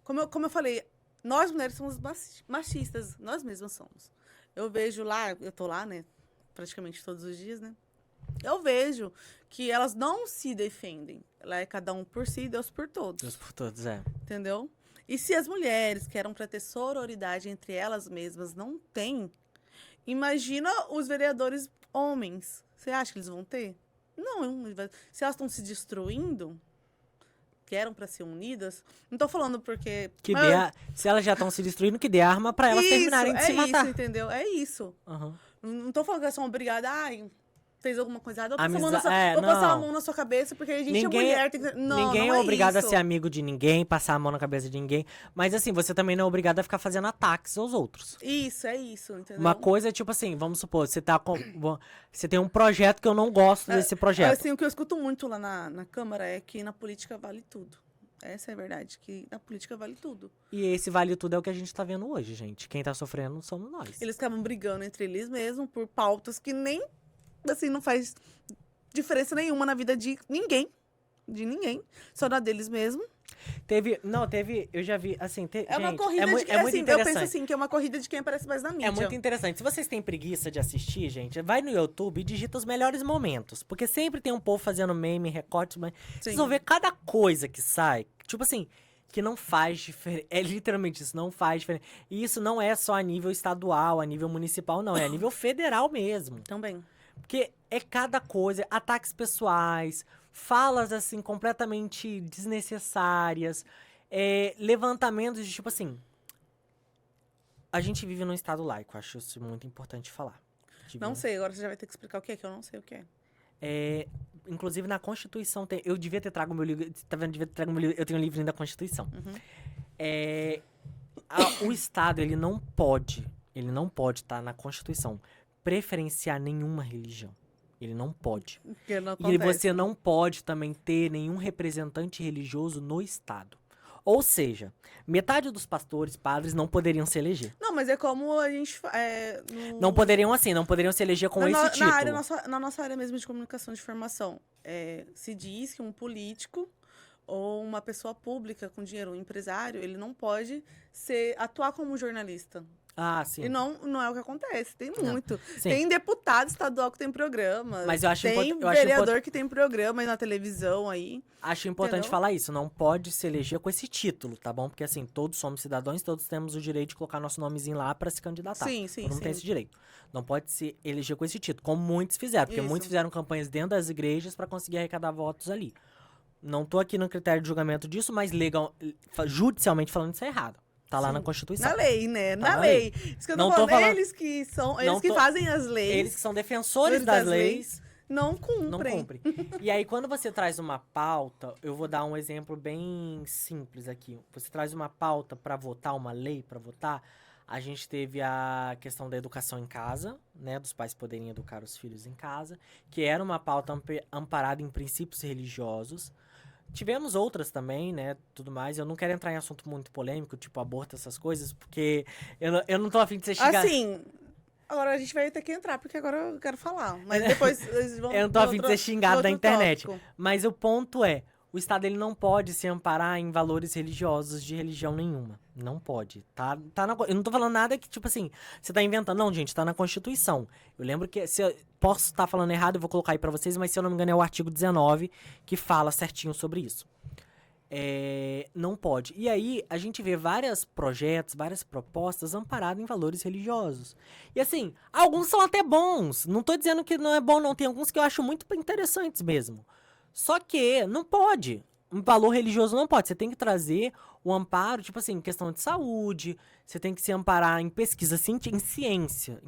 Como eu falei, nós mulheres somos machistas. Nós mesmas somos. Eu vejo lá, eu tô lá, né? Praticamente todos os dias, né? Eu vejo que elas não se defendem. Lá é cada um por si, Deus por todos. Deus por todos, Entendeu? E se as mulheres que eram para ter sororidade entre elas mesmas não têm, imagina os vereadores homens, você acha que eles vão ter? Não, se elas estão se destruindo, que eram pra ser unidas, não tô falando porque... Se elas já estão se destruindo, que dê arma pra elas terminarem de se matar. Isso, entendeu? É isso. Uhum. Não tô falando que elas são obrigadas, fez alguma coisa errada, vou Amizade- passar a não. mão na sua cabeça, porque a gente é Ninguém- mulher, tem que... Não, Ninguém não é obrigado isso. a ser amigo de ninguém, passar a mão na cabeça de ninguém. Mas assim, você também não é obrigado a ficar fazendo ataques aos outros. Isso, é isso, entendeu? Uma coisa é tipo assim, vamos supor, você tem um projeto que eu não gosto desse projeto. Assim, o que eu escuto muito lá na Câmara é que na política vale tudo. Essa é a verdade, que na política vale tudo. E esse vale tudo é o que a gente tá vendo hoje, gente. Quem tá sofrendo somos nós. Eles acabam brigando entre eles mesmos por pautas que nem, assim, não faz diferença nenhuma na vida de ninguém. De ninguém. Só na deles mesmo. Eu já vi, assim, É uma gente, corrida é de muito quem, assim, eu interessante. penso assim, que é uma corrida de quem aparece mais na mídia. É muito interessante. Se vocês têm preguiça de assistir, gente, vai no YouTube e digita os melhores momentos. Porque sempre tem um povo fazendo meme, recorte, mas vocês vão ver cada coisa que sai. Tipo assim, que não faz diferença. É literalmente isso, não faz diferença. E isso não é só a nível estadual, a nível municipal, não. É a nível federal mesmo. Também. Porque é cada coisa, ataques pessoais, falas, assim, completamente desnecessárias, levantamentos de, tipo assim... A gente vive num estado laico, acho isso muito importante falar. Não sei, agora você já vai ter que explicar o que é, que eu não sei o que é. Inclusive, na Constituição, eu devia ter trago meu livro, tá vendo? Devia ter trago meu livro, eu tenho um livrinho da Constituição. O Estado, ele não pode estar na Constituição, preferenciar nenhuma religião. Ele não pode. Que não E acontece. você não pode também ter nenhum representante religioso no Estado. Ou seja, metade dos pastores, padres, não poderiam se eleger. Não, mas é como a gente... Não poderiam se eleger com esse título. Na nossa área mesmo de comunicação de informação, se diz que um político ou uma pessoa pública com dinheiro, um empresário, ele não pode atuar como jornalista. Ah, sim. E não é o que acontece. Tem muito. Sim. Tem deputado estadual que tem programa. Mas eu acho tem vereador que tem programa aí na televisão aí. Acho importante Entendeu? falar isso. Não pode se eleger com esse título, tá bom? Porque assim, todos somos cidadãos, todos temos o direito de colocar nosso nomezinho lá pra se candidatar. Sim, sim, Todo mundo tem sim. esse direito. Não pode se eleger com esse título, como muitos fizeram. Porque Isso. muitos fizeram campanhas dentro das igrejas pra conseguir arrecadar votos ali. Não tô aqui no critério de julgamento disso, mas judicialmente falando, isso é errado. Tá lá na Constituição. Na lei, né? Tá Na na lei. Isso que eu tô Não tô falando, falando- eles que Não tô- fazem as leis. Eles que são defensores das leis, não cumprem. não cumprem. E aí, quando você traz uma pauta, eu vou dar um exemplo bem simples aqui. Você traz uma pauta pra votar, uma lei pra votar. A gente teve a questão da educação em casa, né? Dos pais poderem educar os filhos em casa, que era uma pauta amparada em princípios religiosos. Tivemos outras também, né, tudo mais. Eu não quero entrar em assunto muito polêmico, tipo aborto, essas coisas, porque eu não tô afim de ser xingado. Assim, agora a gente vai ter que entrar, porque agora eu quero falar. Mas depois eles vão... Eu não tô afim de ser xingado da internet. tópico. Mas o ponto é, o Estado ele não pode se amparar em valores religiosos de religião nenhuma. Não pode. Eu não tô falando nada que, tipo assim, você tá inventando. Não, gente, tá na Constituição. Eu lembro que, posso estar falando errado, eu vou colocar aí pra vocês, mas se eu não me engano é o artigo 19 que fala certinho sobre isso. Não pode. E aí, a gente vê vários projetos, várias propostas amparadas em valores religiosos. E assim, alguns são até bons. Não tô dizendo que não é bom, não. Tem alguns que eu acho muito interessantes mesmo. Só que não pode. Um valor religioso não pode. Você tem que trazer o amparo, tipo assim, em questão de saúde. Você tem que se amparar em pesquisa, em ciência.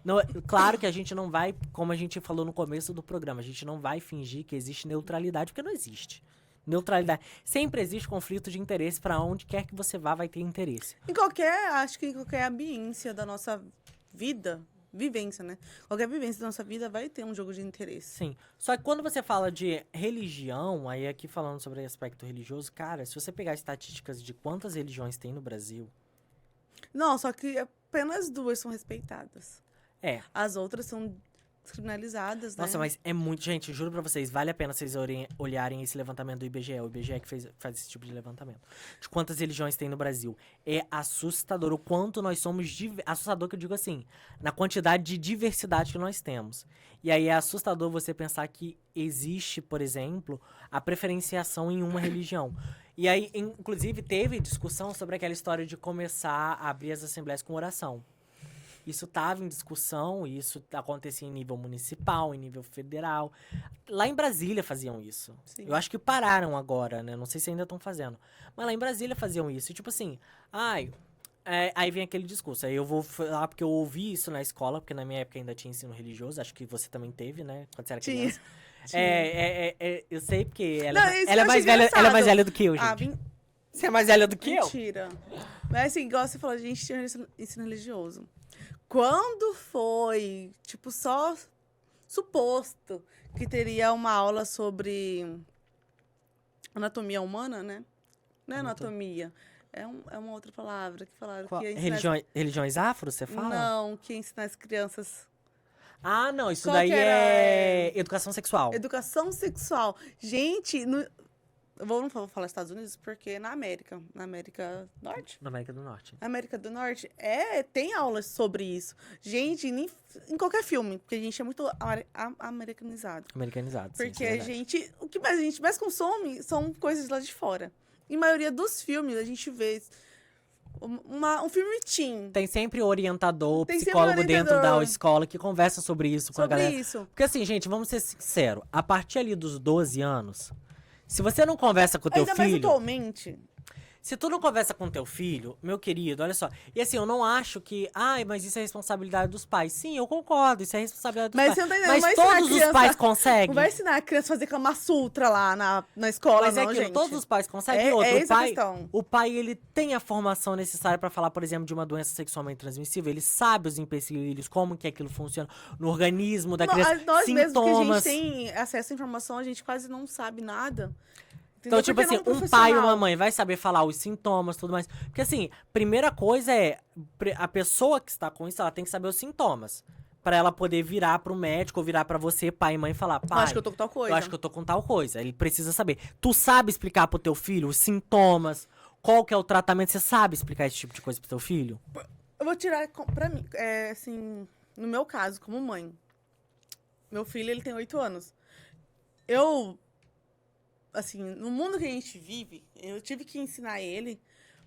Não, claro que a gente não vai, como a gente falou no começo do programa, a gente não vai fingir que existe neutralidade, porque não existe. Neutralidade. Sempre existe conflito de interesse. Pra onde quer que você vá, vai ter interesse. Acho que em qualquer ambiência da nossa vivência, né? Qualquer vivência da nossa vida vai ter um jogo de interesse. Sim. Só que quando você fala de religião, aí aqui falando sobre aspecto religioso, cara, se você pegar estatísticas de quantas religiões tem no Brasil... Não, só que apenas 2 são respeitadas. É. As outras são descriminalizadas, né? Nossa, mas é muito... Gente, juro pra vocês, vale a pena vocês olharem esse levantamento do IBGE. O IBGE que faz esse tipo de levantamento. De quantas religiões tem no Brasil. É assustador o quanto nós somos... Assustador que eu digo assim, na quantidade de diversidade que nós temos. E aí é assustador você pensar que existe, por exemplo, a preferenciação em uma religião. E aí, inclusive, teve discussão sobre aquela história de começar a abrir as assembleias com oração. Isso estava em discussão, isso acontecia em nível municipal, em nível federal. Lá em Brasília faziam isso. Sim. Eu acho que pararam agora, né? Não sei se ainda estão fazendo. Mas lá em Brasília faziam isso. E, tipo assim, aí vem aquele discurso. Aí eu vou falar porque eu ouvi isso na escola, porque na minha época ainda tinha ensino religioso. Acho que você também teve, né? Quando você era Tinha. criança. Eu sei porque ela, Não, isso ela é eu mais achei velha, ela é mais engraçado. velha do que eu, gente. Ah, Você é mais velha do que eu? mentira. Mas assim, igual você falou, a gente tinha ensino religioso. Quando foi, tipo, só suposto que teria uma aula sobre anatomia humana, né? Não é anatomia. É uma outra palavra que falaram Qual? que ia ensinar... Religiões afro, você fala? Não, que ia ensinar as crianças. Ah, não, isso Qual daí que era? é educação sexual. Educação sexual. Gente, eu não vou falar Estados Unidos, porque na América Norte, Na América do Norte. América do Norte, tem aulas sobre isso. Gente, em qualquer filme, porque a gente é muito americanizado. Americanizado, sim, Porque isso é a verdade. gente, o que mais a gente mais consome são coisas lá de fora. Em maioria dos filmes, a gente vê um filme teen Tem sempre orientador, Tem sempre psicólogo dentro orientador. da escola que conversa sobre isso com a sobre galera. isso. Porque assim, gente, vamos ser sinceros. A partir ali dos 12 anos, se você não conversa com o teu Ainda mais filho... atualmente. Se tu não conversa com teu filho, meu querido, olha só. E assim, eu não acho que... Ai, mas isso é responsabilidade dos pais. Sim, eu concordo, isso é responsabilidade dos Mas pais. você não tá entendendo, Mas não vai ensinar a todos os criança- pais conseguem. Não vai ensinar a criança a fazer Kama Sutra lá na escola, Mas é não, aquilo, gente. todos os pais conseguem. É Outro, essa a questão. o pai, ele tem a formação necessária pra falar, por exemplo, de uma doença sexualmente transmissível. Ele sabe os empecilhos, como que aquilo funciona no organismo da criança, Nós mesmos que a sintomas. gente tem acesso à informação, a gente quase não sabe nada. Então, Entendeu? tipo Porque assim, não um pai ou profissional. uma mãe vai saber falar os sintomas e tudo mais. Porque assim, primeira coisa é, a pessoa que está com isso, ela tem que saber os sintomas. Pra ela poder virar pro médico ou virar pra você, pai e mãe, e falar, Eu pai, acho que eu tô com tal coisa. eu acho que eu tô com tal coisa. Ele precisa saber. Tu sabe explicar pro teu filho os sintomas, qual que é o tratamento? Você sabe explicar esse tipo de coisa pro teu filho? Eu vou tirar pra mim, assim, no meu caso, como mãe. Meu filho, ele tem 8 anos. Assim, no mundo que a gente vive, eu tive que ensinar ele,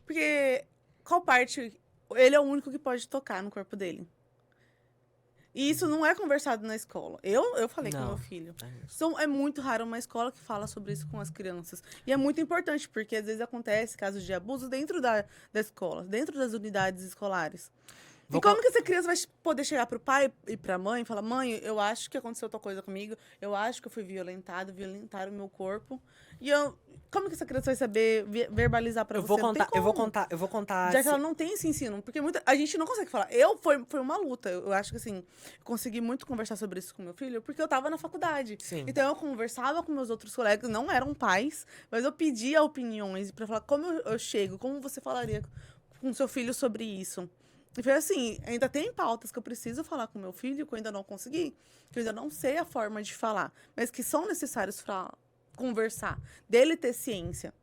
porque qual parte... Ele é o único que pode tocar no corpo dele. E isso não é conversado na escola. Eu falei com Não. meu filho. É isso. Então, é muito raro uma escola que fala sobre isso com as crianças. E é muito importante, porque às vezes acontece casos de abuso dentro da escola, dentro das unidades escolares. Vou E como que essa criança vai poder chegar pro pai e pra mãe e falar, mãe, eu acho que aconteceu tal coisa comigo, eu acho que eu fui violentaram o meu corpo. E como que essa criança vai saber verbalizar pra Eu você? vou Não tem contar, eu vou como. contar, eu vou contar. Já que ela não tem esse ensino, porque a gente não consegue falar. Foi uma luta. Eu acho que assim, eu consegui muito conversar sobre isso com meu filho, porque eu tava na faculdade. Sim. Então eu conversava com meus outros colegas, não eram pais, mas eu pedia opiniões pra falar como eu chego, como você falaria com seu filho sobre isso. E foi assim, ainda tem pautas que eu preciso falar com meu filho, que eu ainda não consegui, que eu ainda não sei a forma de falar, mas que são necessários para conversar, dele ter ciência.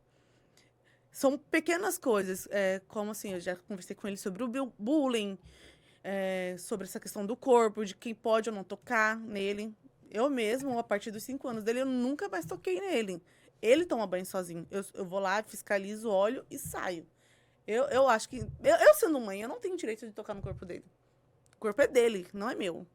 São pequenas coisas, como assim, eu já conversei com ele sobre o bullying, sobre essa questão do corpo, de quem pode ou não tocar nele. Eu mesmo, a partir dos 5 anos dele, eu nunca mais toquei nele. Ele toma banho sozinho. Eu vou lá, fiscalizo, olho e saio. Eu acho que... Eu sendo mãe, eu não tenho direito de tocar no corpo dele. O corpo é dele, não é meu.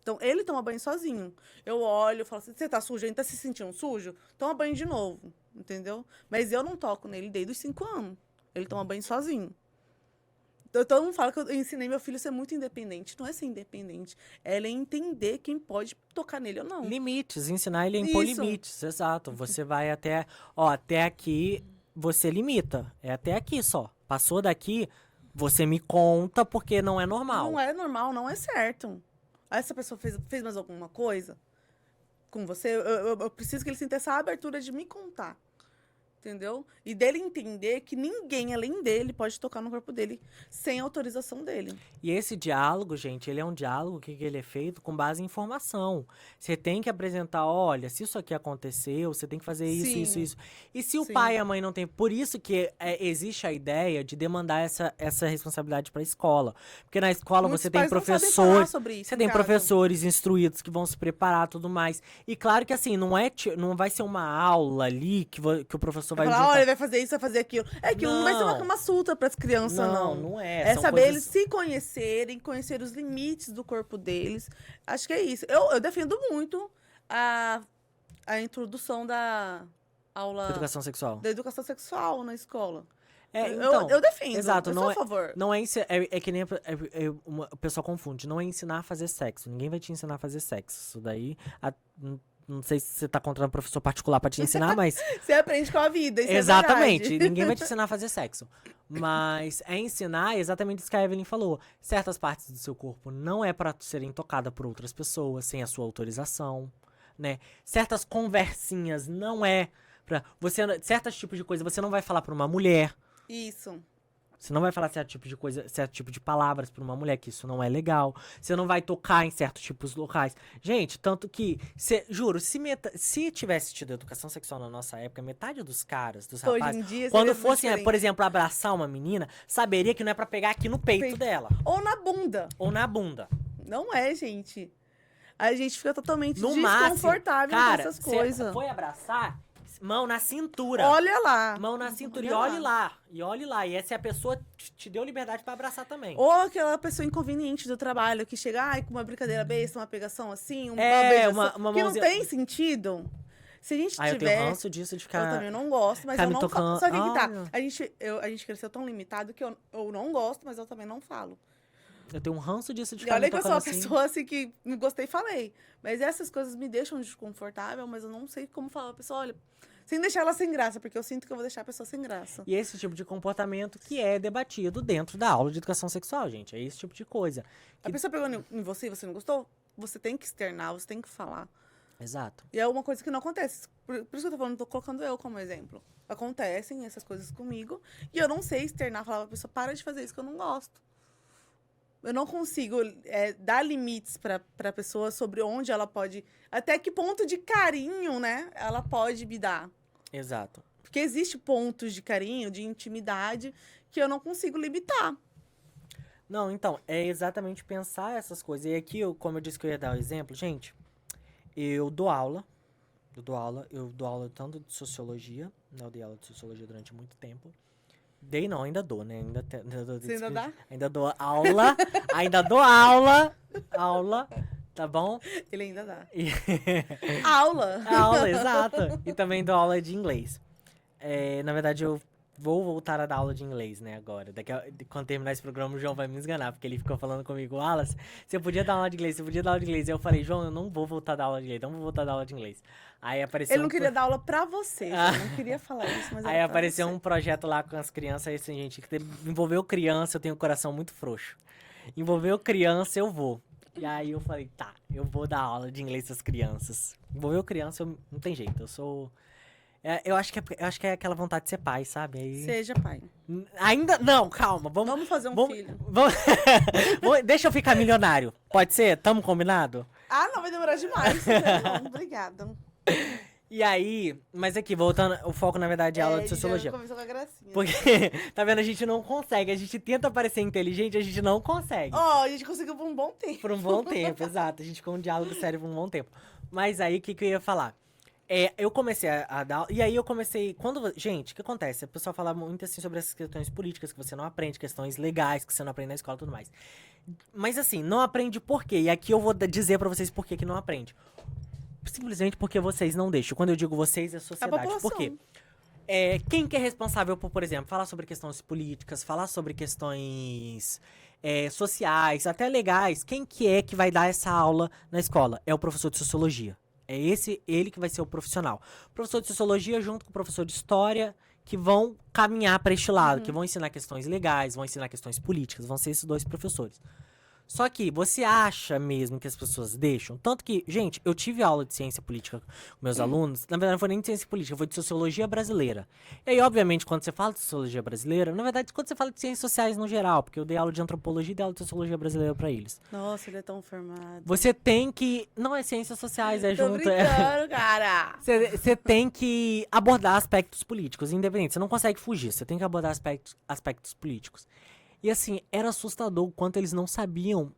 Então, ele toma banho sozinho. Eu olho, eu falo assim, você tá sujo? Ele tá se sentindo sujo? Toma banho de novo, entendeu? Mas eu não toco nele desde os 5 anos. Ele toma banho sozinho. Então, todo mundo fala que eu ensinei meu filho a ser muito independente. Não é ser independente. É ele entender quem pode tocar nele ou não. Limites, ensinar ele a impor Isso. limites, exato. Você vai até aqui, você limita. É até aqui só. Passou daqui, você me conta porque não é normal. Não é normal, não é certo. Aí essa pessoa fez mais alguma coisa com você, eu preciso que ele sinta essa abertura de me contar. Entendeu? E dele entender que ninguém além dele pode tocar no corpo dele sem autorização dele. E esse diálogo, gente, ele é um diálogo que ele é feito com base em informação. Você tem que apresentar, olha, se isso aqui aconteceu, você tem que fazer isso, Sim. isso, isso. E se o Sim. pai e a mãe não tem... Por isso que existe a ideia de demandar essa responsabilidade para a escola. Porque na escola Muitos você tem pais não sabem falar professores... sobre isso Você em tem casa. professores instruídos que vão se preparar e tudo mais. E claro que assim, não vai ser uma aula ali que o professor professor vai Falar, juntar. olha, ele vai fazer isso, vai fazer aquilo. É que não vai ser uma Não. Kama Sutra pras crianças, não. Não é. É são saber coisas- eles se conhecerem, conhecer os limites do corpo deles. Acho que é isso. Eu defendo muito a introdução da aula Educação sexual. da educação sexual na escola. É, então, eu defendo. exato, eu não sou é- a favor. Não é, é que nem o pessoal confunde. Não é ensinar a fazer sexo. Ninguém vai te ensinar a fazer sexo. Isso daí. Não sei se você tá contratando um professor particular pra te ensinar, mas. Você aprende com a vida, isso Exatamente. é verdade. Ninguém vai te ensinar a fazer sexo. Mas é ensinar exatamente isso que a Evelyn falou. Certas partes do seu corpo não é pra serem tocadas por outras pessoas sem a sua autorização, né? Certas conversinhas não é pra você, certos tipos de coisa você não vai falar pra uma mulher. Isso. Você não vai falar certo tipo de coisa, certo tipo de palavras pra uma mulher, que isso não é legal. Você não vai tocar em certos tipos de locais. Gente, tanto que, juro, se tivesse tido educação sexual na nossa época, metade dos caras, dos Hoje rapazes, em dia, quando seria fossem, diferente. por exemplo, abraçar uma menina, saberia que não é pra pegar aqui no peito Peito. dela. Ou na bunda. Ou na bunda. Não é, gente. A gente fica totalmente No máximo, desconfortável cara, com essas você coisas. foi abraçar, mão na cintura. Olha lá. Mão na cintura Olha e olhe lá. E olhe lá. E essa é a pessoa te deu liberdade pra abraçar também. Ou aquela pessoa inconveniente do trabalho que chega, ai, com uma brincadeira besta, uma pegação assim, uma É, beijação, uma que não mãozinha- tem sentido. Se a gente Aí eu tenho tiver... ranço disso de Eu ficar... também não gosto, mas ficar eu me não tocando. falo. Só que que tá, Olha. a gente cresceu tão limitado que eu não gosto, mas eu também não falo. Eu tenho um ranço disso de E ficar olha me que eu sou tocando uma assim. pessoa assim que não gostei e falei. Mas essas coisas me deixam desconfortável, mas eu não sei como falar pra pessoa, olha, sem deixar ela sem graça, porque eu sinto que eu vou deixar a pessoa sem graça. E esse tipo de comportamento que é debatido dentro da aula de educação sexual, gente. É esse tipo de coisa. A pessoa pegou em você e você não gostou, você tem que externar, você tem que falar. Exato. E é uma coisa que não acontece. Por isso que eu tô falando, tô colocando eu como exemplo. Acontecem essas coisas comigo e eu não sei externar, falar pra pessoa, para de fazer isso que eu não gosto. Eu não consigo dar limites pra pessoa sobre onde ela pode... Até que ponto de carinho, né, ela pode me dar. Exato. Porque existe pontos de carinho, de intimidade, que eu não consigo limitar. Não, então, é exatamente pensar essas coisas. E aqui, como eu disse que eu ia dar o exemplo, gente, eu dou aula tanto de sociologia, né, eu dei aula de sociologia durante muito tempo. Dei não, ainda dou, né? Você ainda dá? Ainda dou aula, ainda dou aula, tá bom? Ele ainda dá. E... Aula! aula, exato. E também dou aula de inglês. Na verdade, eu vou voltar a dar aula de inglês, né, agora. Quando terminar esse programa, o João vai me esganar, porque ele ficou falando comigo, Wallace, você podia dar aula de inglês, você podia dar aula de inglês. E eu falei, João, eu não vou voltar a dar aula de inglês, não vou voltar a dar aula de inglês. Aí apareceu Ele não queria dar aula pra você, eu não queria falar isso, mas Aí era pra apareceu você. um projeto lá com as crianças, aí assim, gente, que envolveu criança, eu tenho o coração muito frouxo. Envolveu criança, eu vou. E aí eu falei, tá, eu vou dar aula de inglês pras crianças. Envolveu criança, não tem jeito, eu sou... eu acho que é aquela vontade de ser pai, sabe? Aí... Seja pai. Ainda, não, calma, Vamos fazer um filho. Deixa eu ficar milionário, pode ser? Tamo combinado? Ah, não, vai demorar demais. Não, obrigada. E aí, mas aqui, voltando, o foco na verdade é aula de sociologia. Começou com a gracinha. Porque, tá vendo, a gente não consegue, a gente tenta parecer inteligente, a gente não consegue. Ó, a gente conseguiu por um bom tempo. Por um bom tempo, exato, a gente ficou um diálogo sério por um bom tempo. Mas aí, o que eu ia falar? Eu comecei a dar, e aí eu comecei, gente, o que acontece? O pessoal fala muito assim sobre essas questões políticas que você não aprende, questões legais que você não aprende na escola e tudo mais. Mas assim, não aprende por quê? E aqui eu vou dizer pra vocês por que não aprende. Simplesmente porque vocês não deixam. Quando eu digo vocês, é a sociedade. população. Por quê? Quem que é responsável por exemplo, falar sobre questões políticas, falar sobre questões sociais, até legais, quem que é que vai dar essa aula na escola? É o professor de sociologia. É ele que vai ser o profissional. O professor de sociologia junto com o professor de história, que vão caminhar para este lado, que vão ensinar questões legais, vão ensinar questões políticas, vão ser esses dois professores. Só que você acha mesmo que as pessoas deixam? Tanto que, gente, eu tive aula de ciência política com meus alunos. Na verdade, não foi nem de ciência política, foi de sociologia brasileira. E aí, obviamente, quando você fala de sociologia brasileira, na verdade, quando você fala de ciências sociais no geral, porque eu dei aula de antropologia e dei aula de sociologia brasileira pra eles. Nossa, ele é tão formado. Você tem que... Não é ciências sociais, é Tô junto... brincando, cara. Você tem que abordar aspectos políticos, independente. Você não consegue fugir, você tem que abordar aspectos políticos. E assim, era assustador o quanto eles não sabiam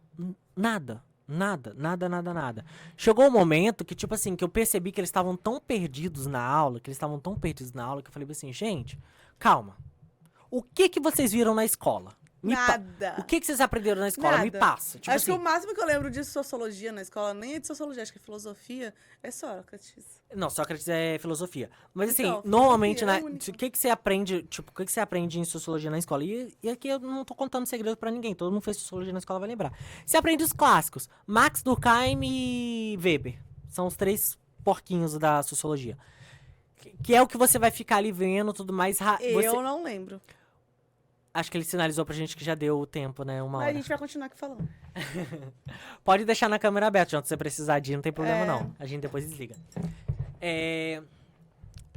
nada. Nada, nada, nada, nada. Chegou um momento que, tipo assim, que eu percebi que eles estavam tão perdidos na aula, que eu falei assim, gente, calma. O que vocês viram na escola? Nada. O que vocês aprenderam na escola? Me Nada. passa. Tipo Acho que assim, o máximo que eu lembro de sociologia na escola nem é de sociologia, acho que é filosofia, é Sócrates. Não, Sócrates é filosofia. Mas assim, Então, normalmente, filosofia é né, a única. o que você aprende, tipo, o que você aprende em sociologia na escola? E aqui eu não tô contando segredo pra ninguém, todo mundo fez sociologia na escola vai lembrar. Você aprende os clássicos, Marx, Durkheim e Weber. São os 3 porquinhos da sociologia. Que é o que você vai ficar ali vendo, tudo mais. Eu não lembro. Acho que ele sinalizou pra gente que já deu o tempo, né, uma Mas a hora. gente vai continuar aqui falando. Pode deixar na câmera aberta, João, se você precisar de ir, não tem problema É. não. A gente depois desliga.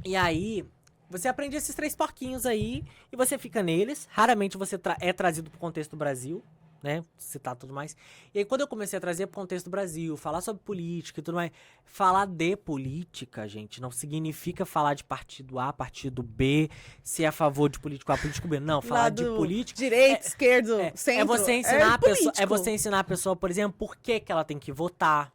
E aí, você aprende esses 3 porquinhos aí e você fica neles. Raramente você é trazido pro contexto do Brasil, né? Citar tudo mais. E aí, quando eu comecei a trazer pro contexto do Brasil, falar sobre política e tudo mais, falar de política, gente, não significa falar de partido A, partido B, ser a favor de político A, político B. Não, falar de Lado política. Direito, esquerdo, centro. É você ensinar a pessoa, político. é você ensinar a pessoa, por exemplo, por que ela tem que votar.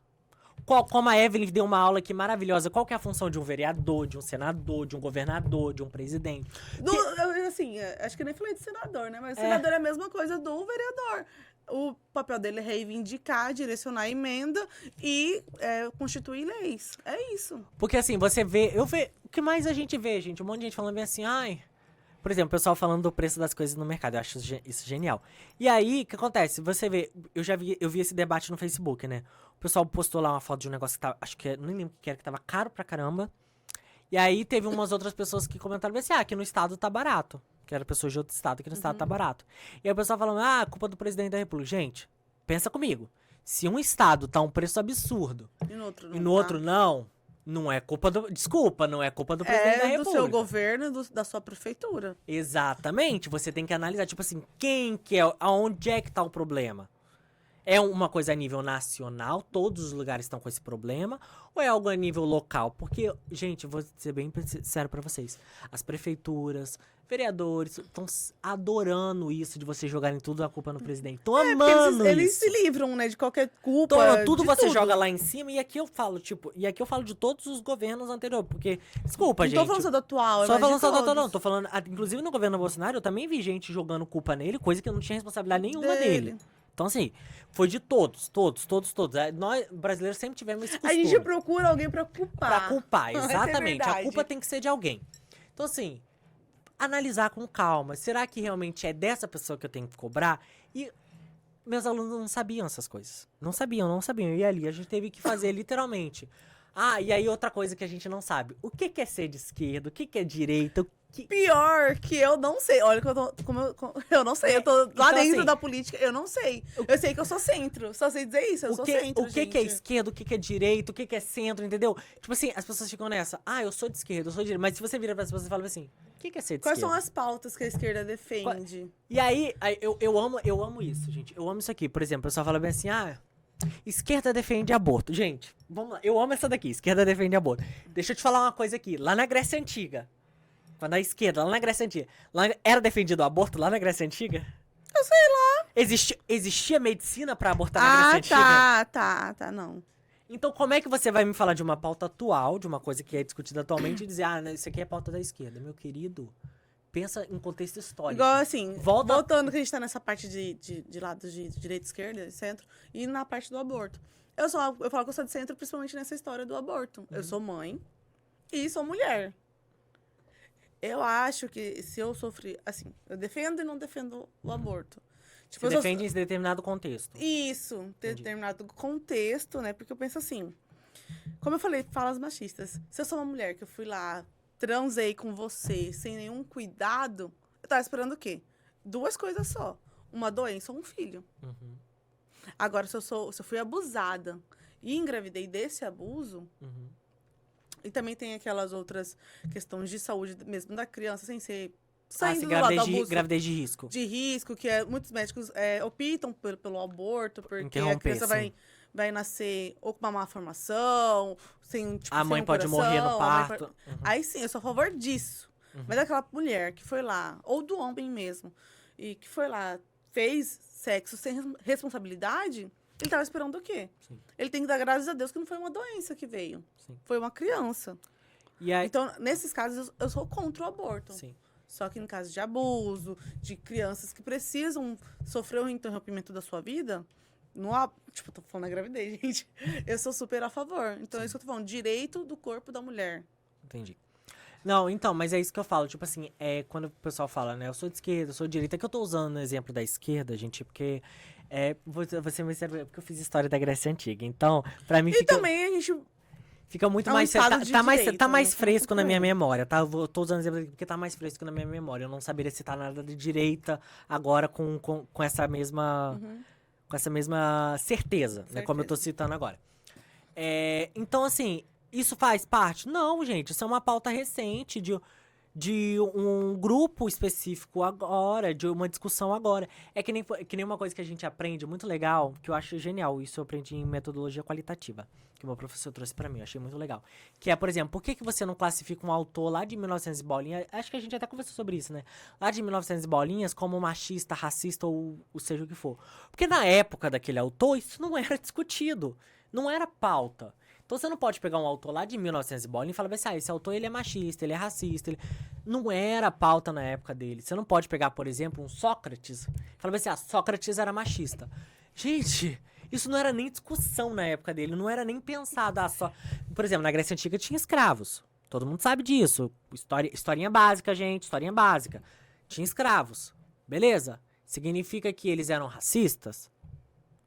Como a Evelyn deu uma aula aqui maravilhosa, qual que é a função de um vereador, de um senador, de um governador, de um presidente? Assim, acho que nem falei de senador, né? Mas o senador é a mesma coisa do vereador. O papel dele é reivindicar, direcionar a emenda e constituir leis. É isso. Porque assim, você vê, o que mais a gente vê, gente? Um monte de gente falando bem assim, ai... Por exemplo, o pessoal falando do preço das coisas no mercado, eu acho isso genial. E aí, o que acontece? Você vê, eu vi esse debate no Facebook, né? O pessoal postou lá uma foto de um negócio que tava, acho que, nem lembro o que era, que tava caro pra caramba. E aí, teve umas outras pessoas que comentaram assim, aqui no estado tá barato. Que era pessoas de outro estado, aqui no estado tá barato. E aí o pessoal falando, culpa do presidente da república. Gente, pensa comigo. Se um estado tá um preço absurdo E no outro e no outro não é culpa do... Desculpa, não é culpa do presidente da do república. seu governo, da sua prefeitura. Exatamente, você tem que analisar, tipo assim, aonde é que tá o problema? É uma coisa a nível nacional, todos os lugares estão com esse problema, ou é algo a nível local? Porque, gente, vou ser bem sincero pra vocês, as prefeituras, vereadores, estão adorando isso de vocês jogarem tudo a culpa no presidente. Estão amando Eles isso. se livram, né, de qualquer culpa. Então, tudo de você tudo. joga lá em cima, e aqui eu falo, de todos os governos anteriores, porque, desculpa, Não gente. tô falando só do atual, Só mas falando de só do atual, todos. não. Tô falando, inclusive no governo Bolsonaro, eu também vi gente jogando culpa nele, coisa que eu não tinha responsabilidade nenhuma dele. Então, assim, foi de todos. Nós, brasileiros, sempre tivemos esse A costume. gente procura alguém pra culpar. Pra culpar, Essa é exatamente. A verdade. culpa tem que ser de alguém. Então, assim, analisar com calma. Será que realmente é dessa pessoa que eu tenho que cobrar? E meus alunos não sabiam essas coisas. Não sabiam. E ali a gente teve que fazer literalmente. E aí outra coisa que a gente não sabe. O que é ser de esquerda? O que é direita? Pior que eu não sei. Olha que eu não sei. Eu tô lá então, dentro assim, da política, eu não sei. Eu sei que eu sou centro. Só sei dizer isso, eu sou centro, o que é gente. esquerda, o que é direita, o que é centro, entendeu? Tipo assim, as pessoas ficam nessa. Eu sou de esquerda, eu sou de direita. Mas se você vira para as pessoas e fala assim, o que é ser de Quais esquerda? são as pautas que a esquerda defende? E aí eu amo isso, gente. Eu amo isso aqui. Por exemplo, o pessoal fala bem assim, esquerda defende aborto. Gente, vamos lá. Eu amo essa daqui, esquerda defende aborto. Deixa eu te falar uma coisa aqui. Lá na Grécia Antiga, quando a esquerda, lá na Grécia Antiga, era defendido o aborto lá na Grécia Antiga? Eu sei lá. Existia medicina pra abortar na Grécia Antiga? Tá, não. Então como é que você vai me falar de uma pauta atual, de uma coisa que é discutida atualmente e dizer, isso aqui é pauta da esquerda? Meu querido, pensa em contexto histórico. Igual assim, Volta- voltando que a gente tá nessa parte de lados de direita, esquerda, centro, e na parte do aborto. Eu falo que eu sou de centro, principalmente nessa história do aborto. Eu sou mãe e sou mulher. Eu acho que se eu sofrer, assim, eu defendo e não defendo o aborto. Tipo, Você eu sou- defende em determinado contexto. Isso, Entendi. determinado contexto, né? Porque eu penso assim, como eu falei, falas machistas. Se eu sou uma mulher que eu fui lá, transei com você sem nenhum cuidado, eu tava esperando o quê? 2 coisas só. Uma doença ou um filho. Uhum, Agora, se eu fui abusada e engravidei desse abuso, uhum. e também tem aquelas outras questões de saúde mesmo da criança, sem ser Se saindo do lado do abuso gravidez de risco. de risco, que muitos médicos optam pelo aborto, porque a Interromper, criança sim. vai nascer ou com uma má formação, sem, tipo, A sem mãe um pode coração, morrer no a mãe parto. pode- Uhum. Aí sim, eu sou a favor disso. Mas aquela mulher que foi lá, ou do homem mesmo, e que foi lá, fez sexo sem responsabilidade, Ele tava esperando o quê? Sim. Ele tem que dar graças a Deus que não foi uma doença que veio. Sim. Foi uma criança. E aí, Então, nesses casos, eu sou contra o aborto. sim. Só que em caso de abuso, de crianças que precisam sofrer um interrompimento da sua vida, tipo, tô falando da gravidez, gente. Eu sou super a favor. Então, é isso que eu tô falando. Direito do corpo da mulher. Entendi. Não, então, mas é isso que eu falo. Tipo assim, quando o pessoal fala, né? Eu sou de esquerda, eu sou de direita. É que eu tô usando o exemplo da esquerda, gente, porque... você me serve porque eu fiz história da Grécia Antiga. Então, pra mim E fica... também a gente... Fica muito É um mais... estado de Tá mais direito, né? fresco na minha Tudo bem. memória, tá? Eu tô usando exemplo aqui porque tá mais fresco na minha memória. Eu não saberia citar nada de direita agora com essa mesma... Com essa mesma certeza, né? Como eu tô citando agora. Então, assim, isso faz parte? Não, gente. Isso é uma pauta recente de um grupo específico agora, de uma discussão agora. É que nem uma coisa que a gente aprende muito legal, que eu acho genial. Isso eu aprendi em metodologia qualitativa, que o meu professor trouxe pra mim. Eu achei muito legal. Que é, por exemplo, por que você não classifica um autor lá de 1900 e bolinha? Acho que a gente até conversou sobre isso, né? Lá de 1900 e bolinhas como machista, racista ou seja o que for. Porque na época daquele autor, isso não era discutido. Não era pauta. Então você não pode pegar um autor lá de 1900 e bolinha e falar assim, esse autor ele é machista, ele é racista. Não era pauta na época dele. Você não pode pegar, por exemplo, um Sócrates e falar assim, Sócrates era machista. Gente, isso não era nem discussão na época dele, não era nem pensado. Por exemplo, na Grécia Antiga tinha escravos. Todo mundo sabe disso. Historinha básica, gente, historinha básica. Tinha escravos. Beleza? Significa que eles eram racistas?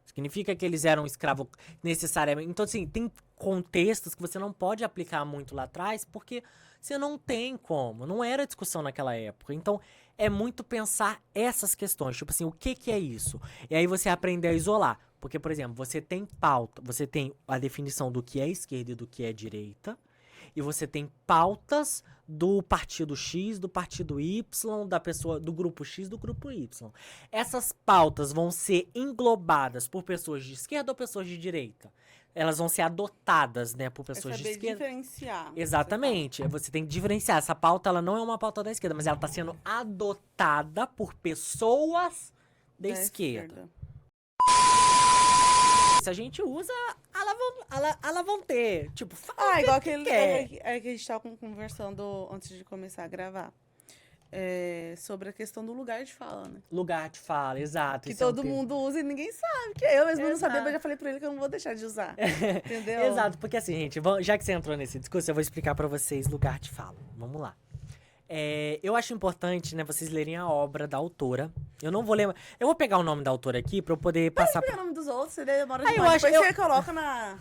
Significa que eles eram escravos necessariamente. Então, assim, tem contextos que você não pode aplicar muito lá atrás, porque você não tem como. Não era discussão naquela época. Então, é muito pensar essas questões. Tipo assim, o que é isso? E aí você aprender a isolar. Porque, por exemplo, você tem pauta, você tem a definição do que é esquerda e do que é direita. E você tem pautas do partido X, do partido Y, da pessoa do grupo X, do grupo Y. Essas pautas vão ser englobadas por pessoas de esquerda ou pessoas de direita? Elas vão ser adotadas, né, por pessoas de saber esquerda. diferenciar. Exatamente. Você tem que diferenciar. Essa pauta, ela não é uma pauta da esquerda, mas ela está sendo adotada por pessoas da esquerda. Se a gente usa, ela vão ter. Tipo, fala Igual o que aquele quer. que a gente tava conversando antes de começar a gravar. Sobre a questão do lugar de fala, né? Lugar de fala, exato. Que isso é um todo termo. mundo usa e ninguém sabe. Que eu mesmo não sabia, Exato. mas eu já falei pra ele que eu não vou deixar de usar. Entendeu? Exato, porque assim, gente, já que você entrou nesse discurso, eu vou explicar pra vocês lugar de fala. Vamos lá. Eu acho importante, né, vocês lerem a obra da autora. Eu não vou ler... Eu vou pegar o nome da autora aqui pra eu poder passar... Pegar o nome dos outros, você demora eu demais. acho- Depois eu- você coloca na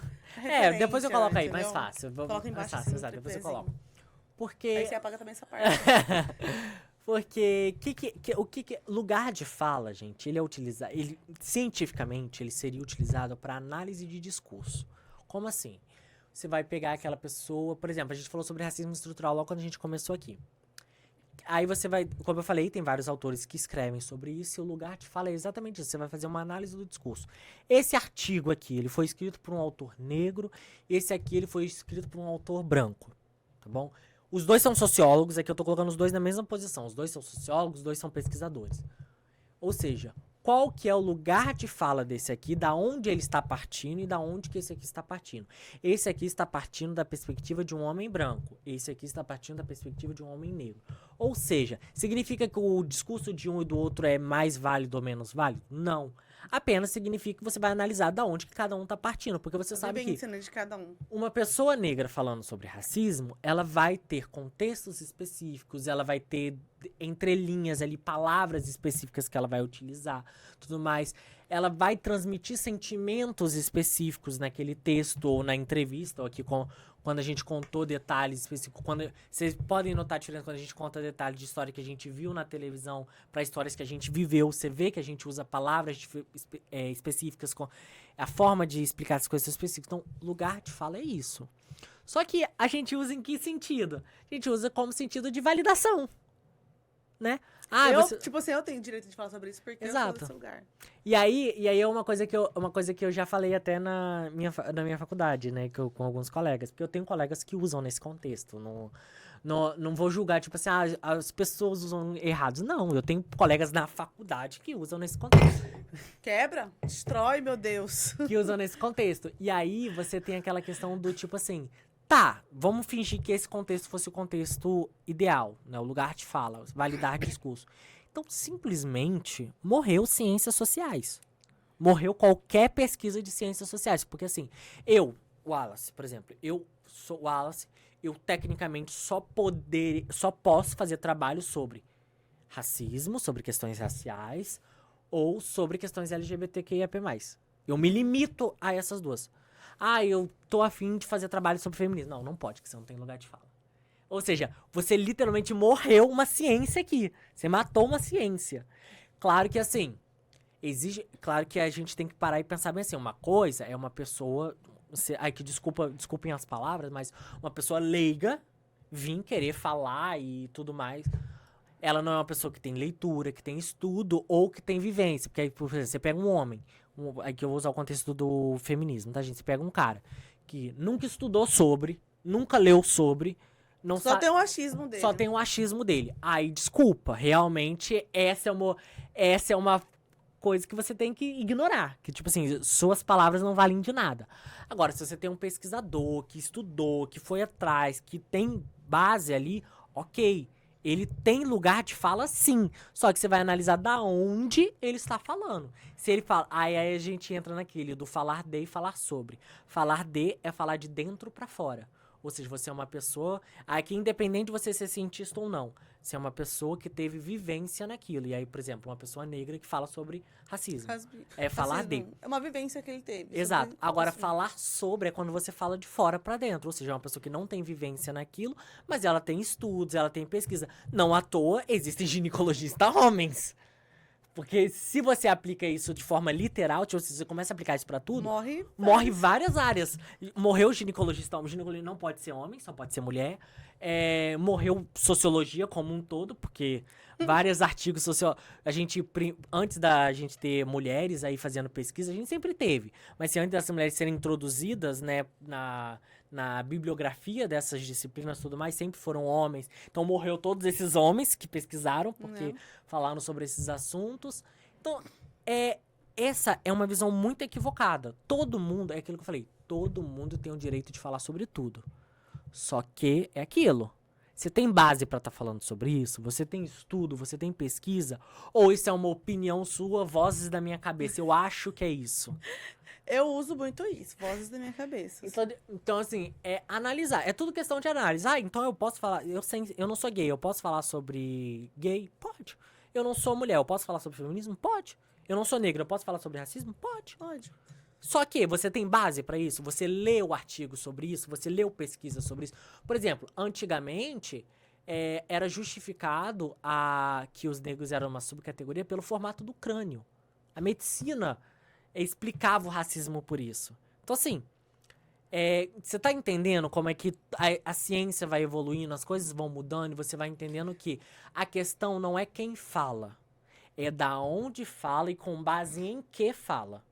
depois eu coloco aí, entendeu? mais fácil. Coloca embaixo, mais fácil, assim, exato, depois eu tripézinho. coloco. Porque... Aí você apaga também essa parte. Porque lugar de fala, gente, ele é utilizado, cientificamente, ele seria utilizado para análise de discurso. Como assim? Você vai pegar aquela pessoa, por exemplo, a gente falou sobre racismo estrutural logo quando a gente começou aqui. Aí você vai, como eu falei, tem vários autores que escrevem sobre isso e o lugar de fala é exatamente isso. Você vai fazer uma análise do discurso. Esse artigo aqui, ele foi escrito por um autor negro, esse aqui ele foi escrito por um autor branco, tá bom? Os dois são sociólogos, aqui eu tô colocando os dois na mesma posição. Os dois são sociólogos, os dois são pesquisadores. Ou seja, qual que é o lugar de fala desse aqui, da onde ele está partindo e da onde que esse aqui está partindo. Esse aqui está partindo da perspectiva de um homem branco, esse aqui está partindo da perspectiva de um homem negro. Ou seja, significa que o discurso de um e do outro é mais válido ou menos válido? Não. Apenas significa que você vai analisar da onde que cada um está partindo, porque você sabe que de cada um. uma pessoa negra falando sobre racismo, ela vai ter contextos específicos, ela vai ter entrelinhas ali, palavras específicas que ela vai utilizar, tudo mais. Ela vai transmitir sentimentos específicos naquele texto ou na entrevista, ou aqui quando a gente contou detalhes específicos. Vocês podem notar a diferença quando a gente conta detalhes de história que a gente viu na televisão para histórias que a gente viveu. Você vê que a gente usa palavras específicas, com a forma de explicar as coisas específicas. Então, lugar de fala é isso. Só que a gente usa em que sentido? A gente usa como sentido de validação, né? Tipo assim, eu tenho direito de falar sobre isso porque eu Exato. sou desse lugar. E aí é uma coisa que eu já falei até na minha faculdade, né, com alguns colegas, porque eu tenho colegas que usam nesse contexto, Não vou julgar, tipo assim, as pessoas usam errados. Não, eu tenho colegas na faculdade que usam nesse contexto. Quebra, destrói, meu Deus. Que usam nesse contexto. E aí você tem aquela questão do tipo assim, tá, vamos fingir que esse contexto fosse o contexto ideal, né? O lugar de fala, validar discurso. Então, simplesmente, morreu ciências sociais. Morreu qualquer pesquisa de ciências sociais. Porque assim, Wallace, por exemplo, eu sou Wallace, eu tecnicamente só posso fazer trabalho sobre racismo, sobre questões raciais ou sobre questões LGBTQIAP+. Eu me limito a essas duas. Eu tô afim de fazer trabalho sobre feminismo. Não pode, porque você não tem lugar de fala. Ou seja, você literalmente morreu uma ciência aqui. Você matou uma ciência. Claro que assim, claro que a gente tem que parar e pensar bem assim, uma coisa é uma pessoa, desculpem as palavras, mas uma pessoa leiga vir querer falar e tudo mais. Ela não é uma pessoa que tem leitura, que tem estudo ou que tem vivência. Porque aí, por exemplo, você pega um homem, aqui eu vou usar o contexto do feminismo, tá, gente? Você pega um cara que nunca estudou sobre, nunca leu sobre, Só tem o achismo dele. Só tem o achismo dele. Aí, desculpa, realmente essa é uma coisa que você tem que ignorar. Que, tipo assim, suas palavras não valem de nada. Agora, se você tem um pesquisador que estudou, que foi atrás, que tem base ali, ok. Ele tem lugar de fala, sim. Só que você vai analisar da onde ele está falando. Se ele fala... Aí a gente entra naquele do falar de e falar sobre. Falar de é falar de dentro pra fora. Ou seja, você é uma pessoa... Aqui, independente de você ser cientista ou não, você é uma pessoa que teve vivência naquilo. E aí, por exemplo, uma pessoa negra que fala sobre racismo. É falar de. É uma vivência que ele teve. Exato. Agora, racismo. falar sobre é quando você fala de fora pra dentro. Ou seja, é uma pessoa que não tem vivência naquilo, mas ela tem estudos, ela tem pesquisa. Não à toa, existem ginecologistas homens. Porque se você aplica isso de forma literal, tipo, se você começa a aplicar isso pra tudo, morre várias áreas. Morreu ginecologista homem. Ginecologista não pode ser homem, só pode ser mulher. Morreu sociologia como um todo, porque vários artigos sociológicos... Antes da gente ter mulheres aí fazendo pesquisa, a gente sempre teve. Mas antes das mulheres serem introduzidas, né, na bibliografia dessas disciplinas e tudo mais, sempre foram homens. Então morreu todos esses homens que pesquisaram, porque falaram sobre esses assuntos. Então, essa é uma visão muito equivocada. Todo mundo, é aquilo que eu falei, todo mundo tem o direito de falar sobre tudo. Só que é aquilo. Você tem base pra estar falando sobre isso? Você tem estudo? Você tem pesquisa? Ou isso é uma opinião sua, vozes da minha cabeça? Eu acho que é isso. Eu uso muito isso, vozes da minha cabeça. Então, assim, é analisar. É tudo questão de análise. Então eu posso falar... Eu não sou gay, eu posso falar sobre gay? Pode. Eu não sou mulher, eu posso falar sobre feminismo? Pode. Eu não sou negra, eu posso falar sobre racismo? Pode. Pode. Só que você tem base pra isso? Você leu artigo sobre isso? Você leu pesquisa sobre isso? Por exemplo, antigamente... era justificado que os negros eram uma subcategoria pelo formato do crânio. A medicina explicava o racismo por isso. Então, assim, você tá entendendo como é que a ciência vai evoluindo, as coisas vão mudando, e você vai entendendo que a questão não é quem fala, é da onde fala e com base em que fala.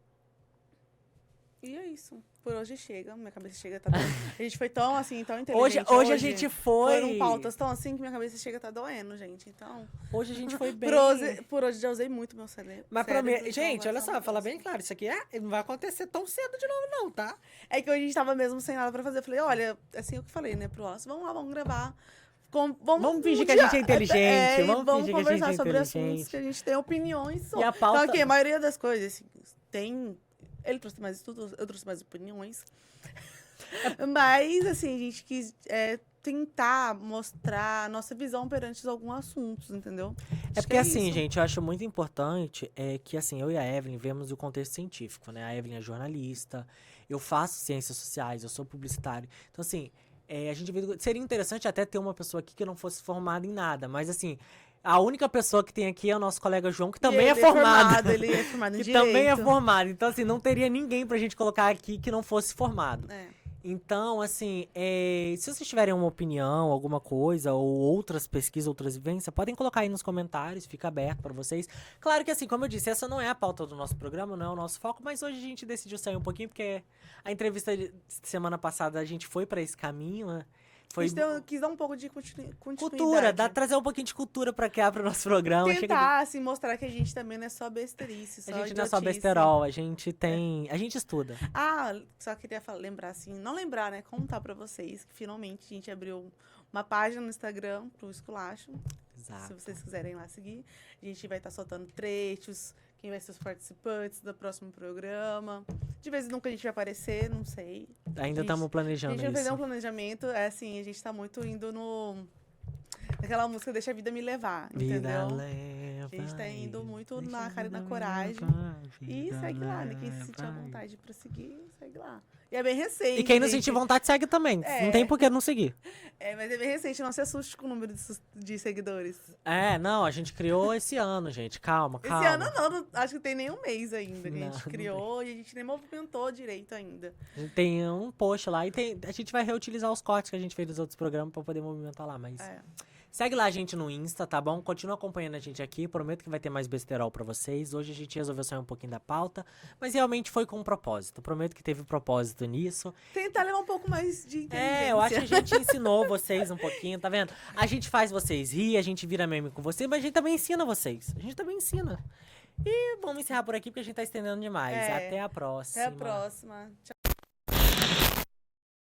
E é isso. Por hoje chega, minha cabeça chega, tá doendo. A gente foi tão assim, tão inteligente. Hoje a gente foi... Foram pautas tão assim que minha cabeça chega, tá doendo, gente. Então... Hoje a gente foi bem... Por hoje já usei muito meu cérebro. Mas pra mim... Gente, olha só, falar bem claro, isso aqui não vai acontecer tão cedo de novo não, tá? É que hoje a gente tava mesmo sem nada pra fazer. Eu falei, olha, assim o que eu falei, né, pro Osso, vamos lá, vamos gravar. Vamos fingir que a gente é inteligente. Vamos conversar sobre assuntos que a gente tem opiniões sobre. E a pauta... Então aqui, a maioria das coisas, assim, tem... Ele trouxe mais estudos, eu trouxe mais opiniões. Mas, assim, a gente quis tentar mostrar a nossa visão perante alguns assuntos, entendeu? Porque assim, gente, eu acho muito importante que, assim, eu e a Evelyn vemos o contexto científico, né? A Evelyn é jornalista, eu faço ciências sociais, eu sou publicitário. Então, assim, seria interessante até ter uma pessoa aqui que não fosse formada em nada, mas, assim... A única pessoa que tem aqui é o nosso colega João, que também é formado. Ele é formado em que direito. também é formado. Então, assim, não teria ninguém pra gente colocar aqui que não fosse formado. Então, assim, se vocês tiverem uma opinião, alguma coisa, ou outras pesquisas, outras vivências, podem colocar aí nos comentários, fica aberto pra vocês. Claro que, assim, como eu disse, essa não é a pauta do nosso programa, não é o nosso foco, mas hoje a gente decidiu sair um pouquinho, porque a entrevista de semana passada a gente foi pra esse caminho, né? Foi A gente quis dar um pouco de continuidade. cultura, trazer um pouquinho de cultura pra cá, pro nosso programa. Chega de- Tentar, assim, mostrar que a gente também não é só besteirice, só A gente não é só idiotice. besterol, a gente tem. A gente estuda. Ah, só queria lembrar, assim, não lembrar, né? Contar pra vocês que finalmente a gente abriu uma página no Instagram pro Esculacho. Exato. Se vocês quiserem lá seguir. A gente vai estar soltando trechos, quem vai ser os participantes do próximo programa. De vez em nunca a gente vai aparecer, não sei. Ainda Gente, estamos A planejando gente vai fazer um isso. planejamento, é assim, a gente tá muito indo naquela música Deixa a Vida Me Levar, Vida entendeu? leva. A gente tá indo muito deixa na a cara e na vida coragem. levar, E vida segue lá, né? Quem se sentir à leva. vontade pra seguir, segue lá. E é bem recente. E quem não gente. sentir vontade, segue também. É. Não tem por que não seguir. É, mas é bem recente, não se assuste com o número de seguidores. É, não, a gente criou esse ano, gente. Calma, calma. Esse ano não, acho que tem nem um mês ainda que a Não, gente não criou e a gente nem movimentou direito ainda. Tem um post lá e a gente vai reutilizar os cortes que a gente fez dos outros programas pra poder movimentar lá, mas... É. Segue lá a gente no Insta, tá bom? Continua acompanhando a gente aqui, prometo que vai ter mais besterol pra vocês. Hoje a gente resolveu sair um pouquinho da pauta, mas realmente foi com um propósito. Prometo que teve propósito nisso. Tentar levar um pouco mais de inteligência. É, eu acho que a gente ensinou vocês um pouquinho, tá vendo? A gente faz vocês rir, a gente vira meme com vocês, mas a gente também ensina vocês. A gente também ensina. E vamos encerrar por aqui porque a gente tá estendendo demais. É. Até a próxima. Até a próxima. Tchau.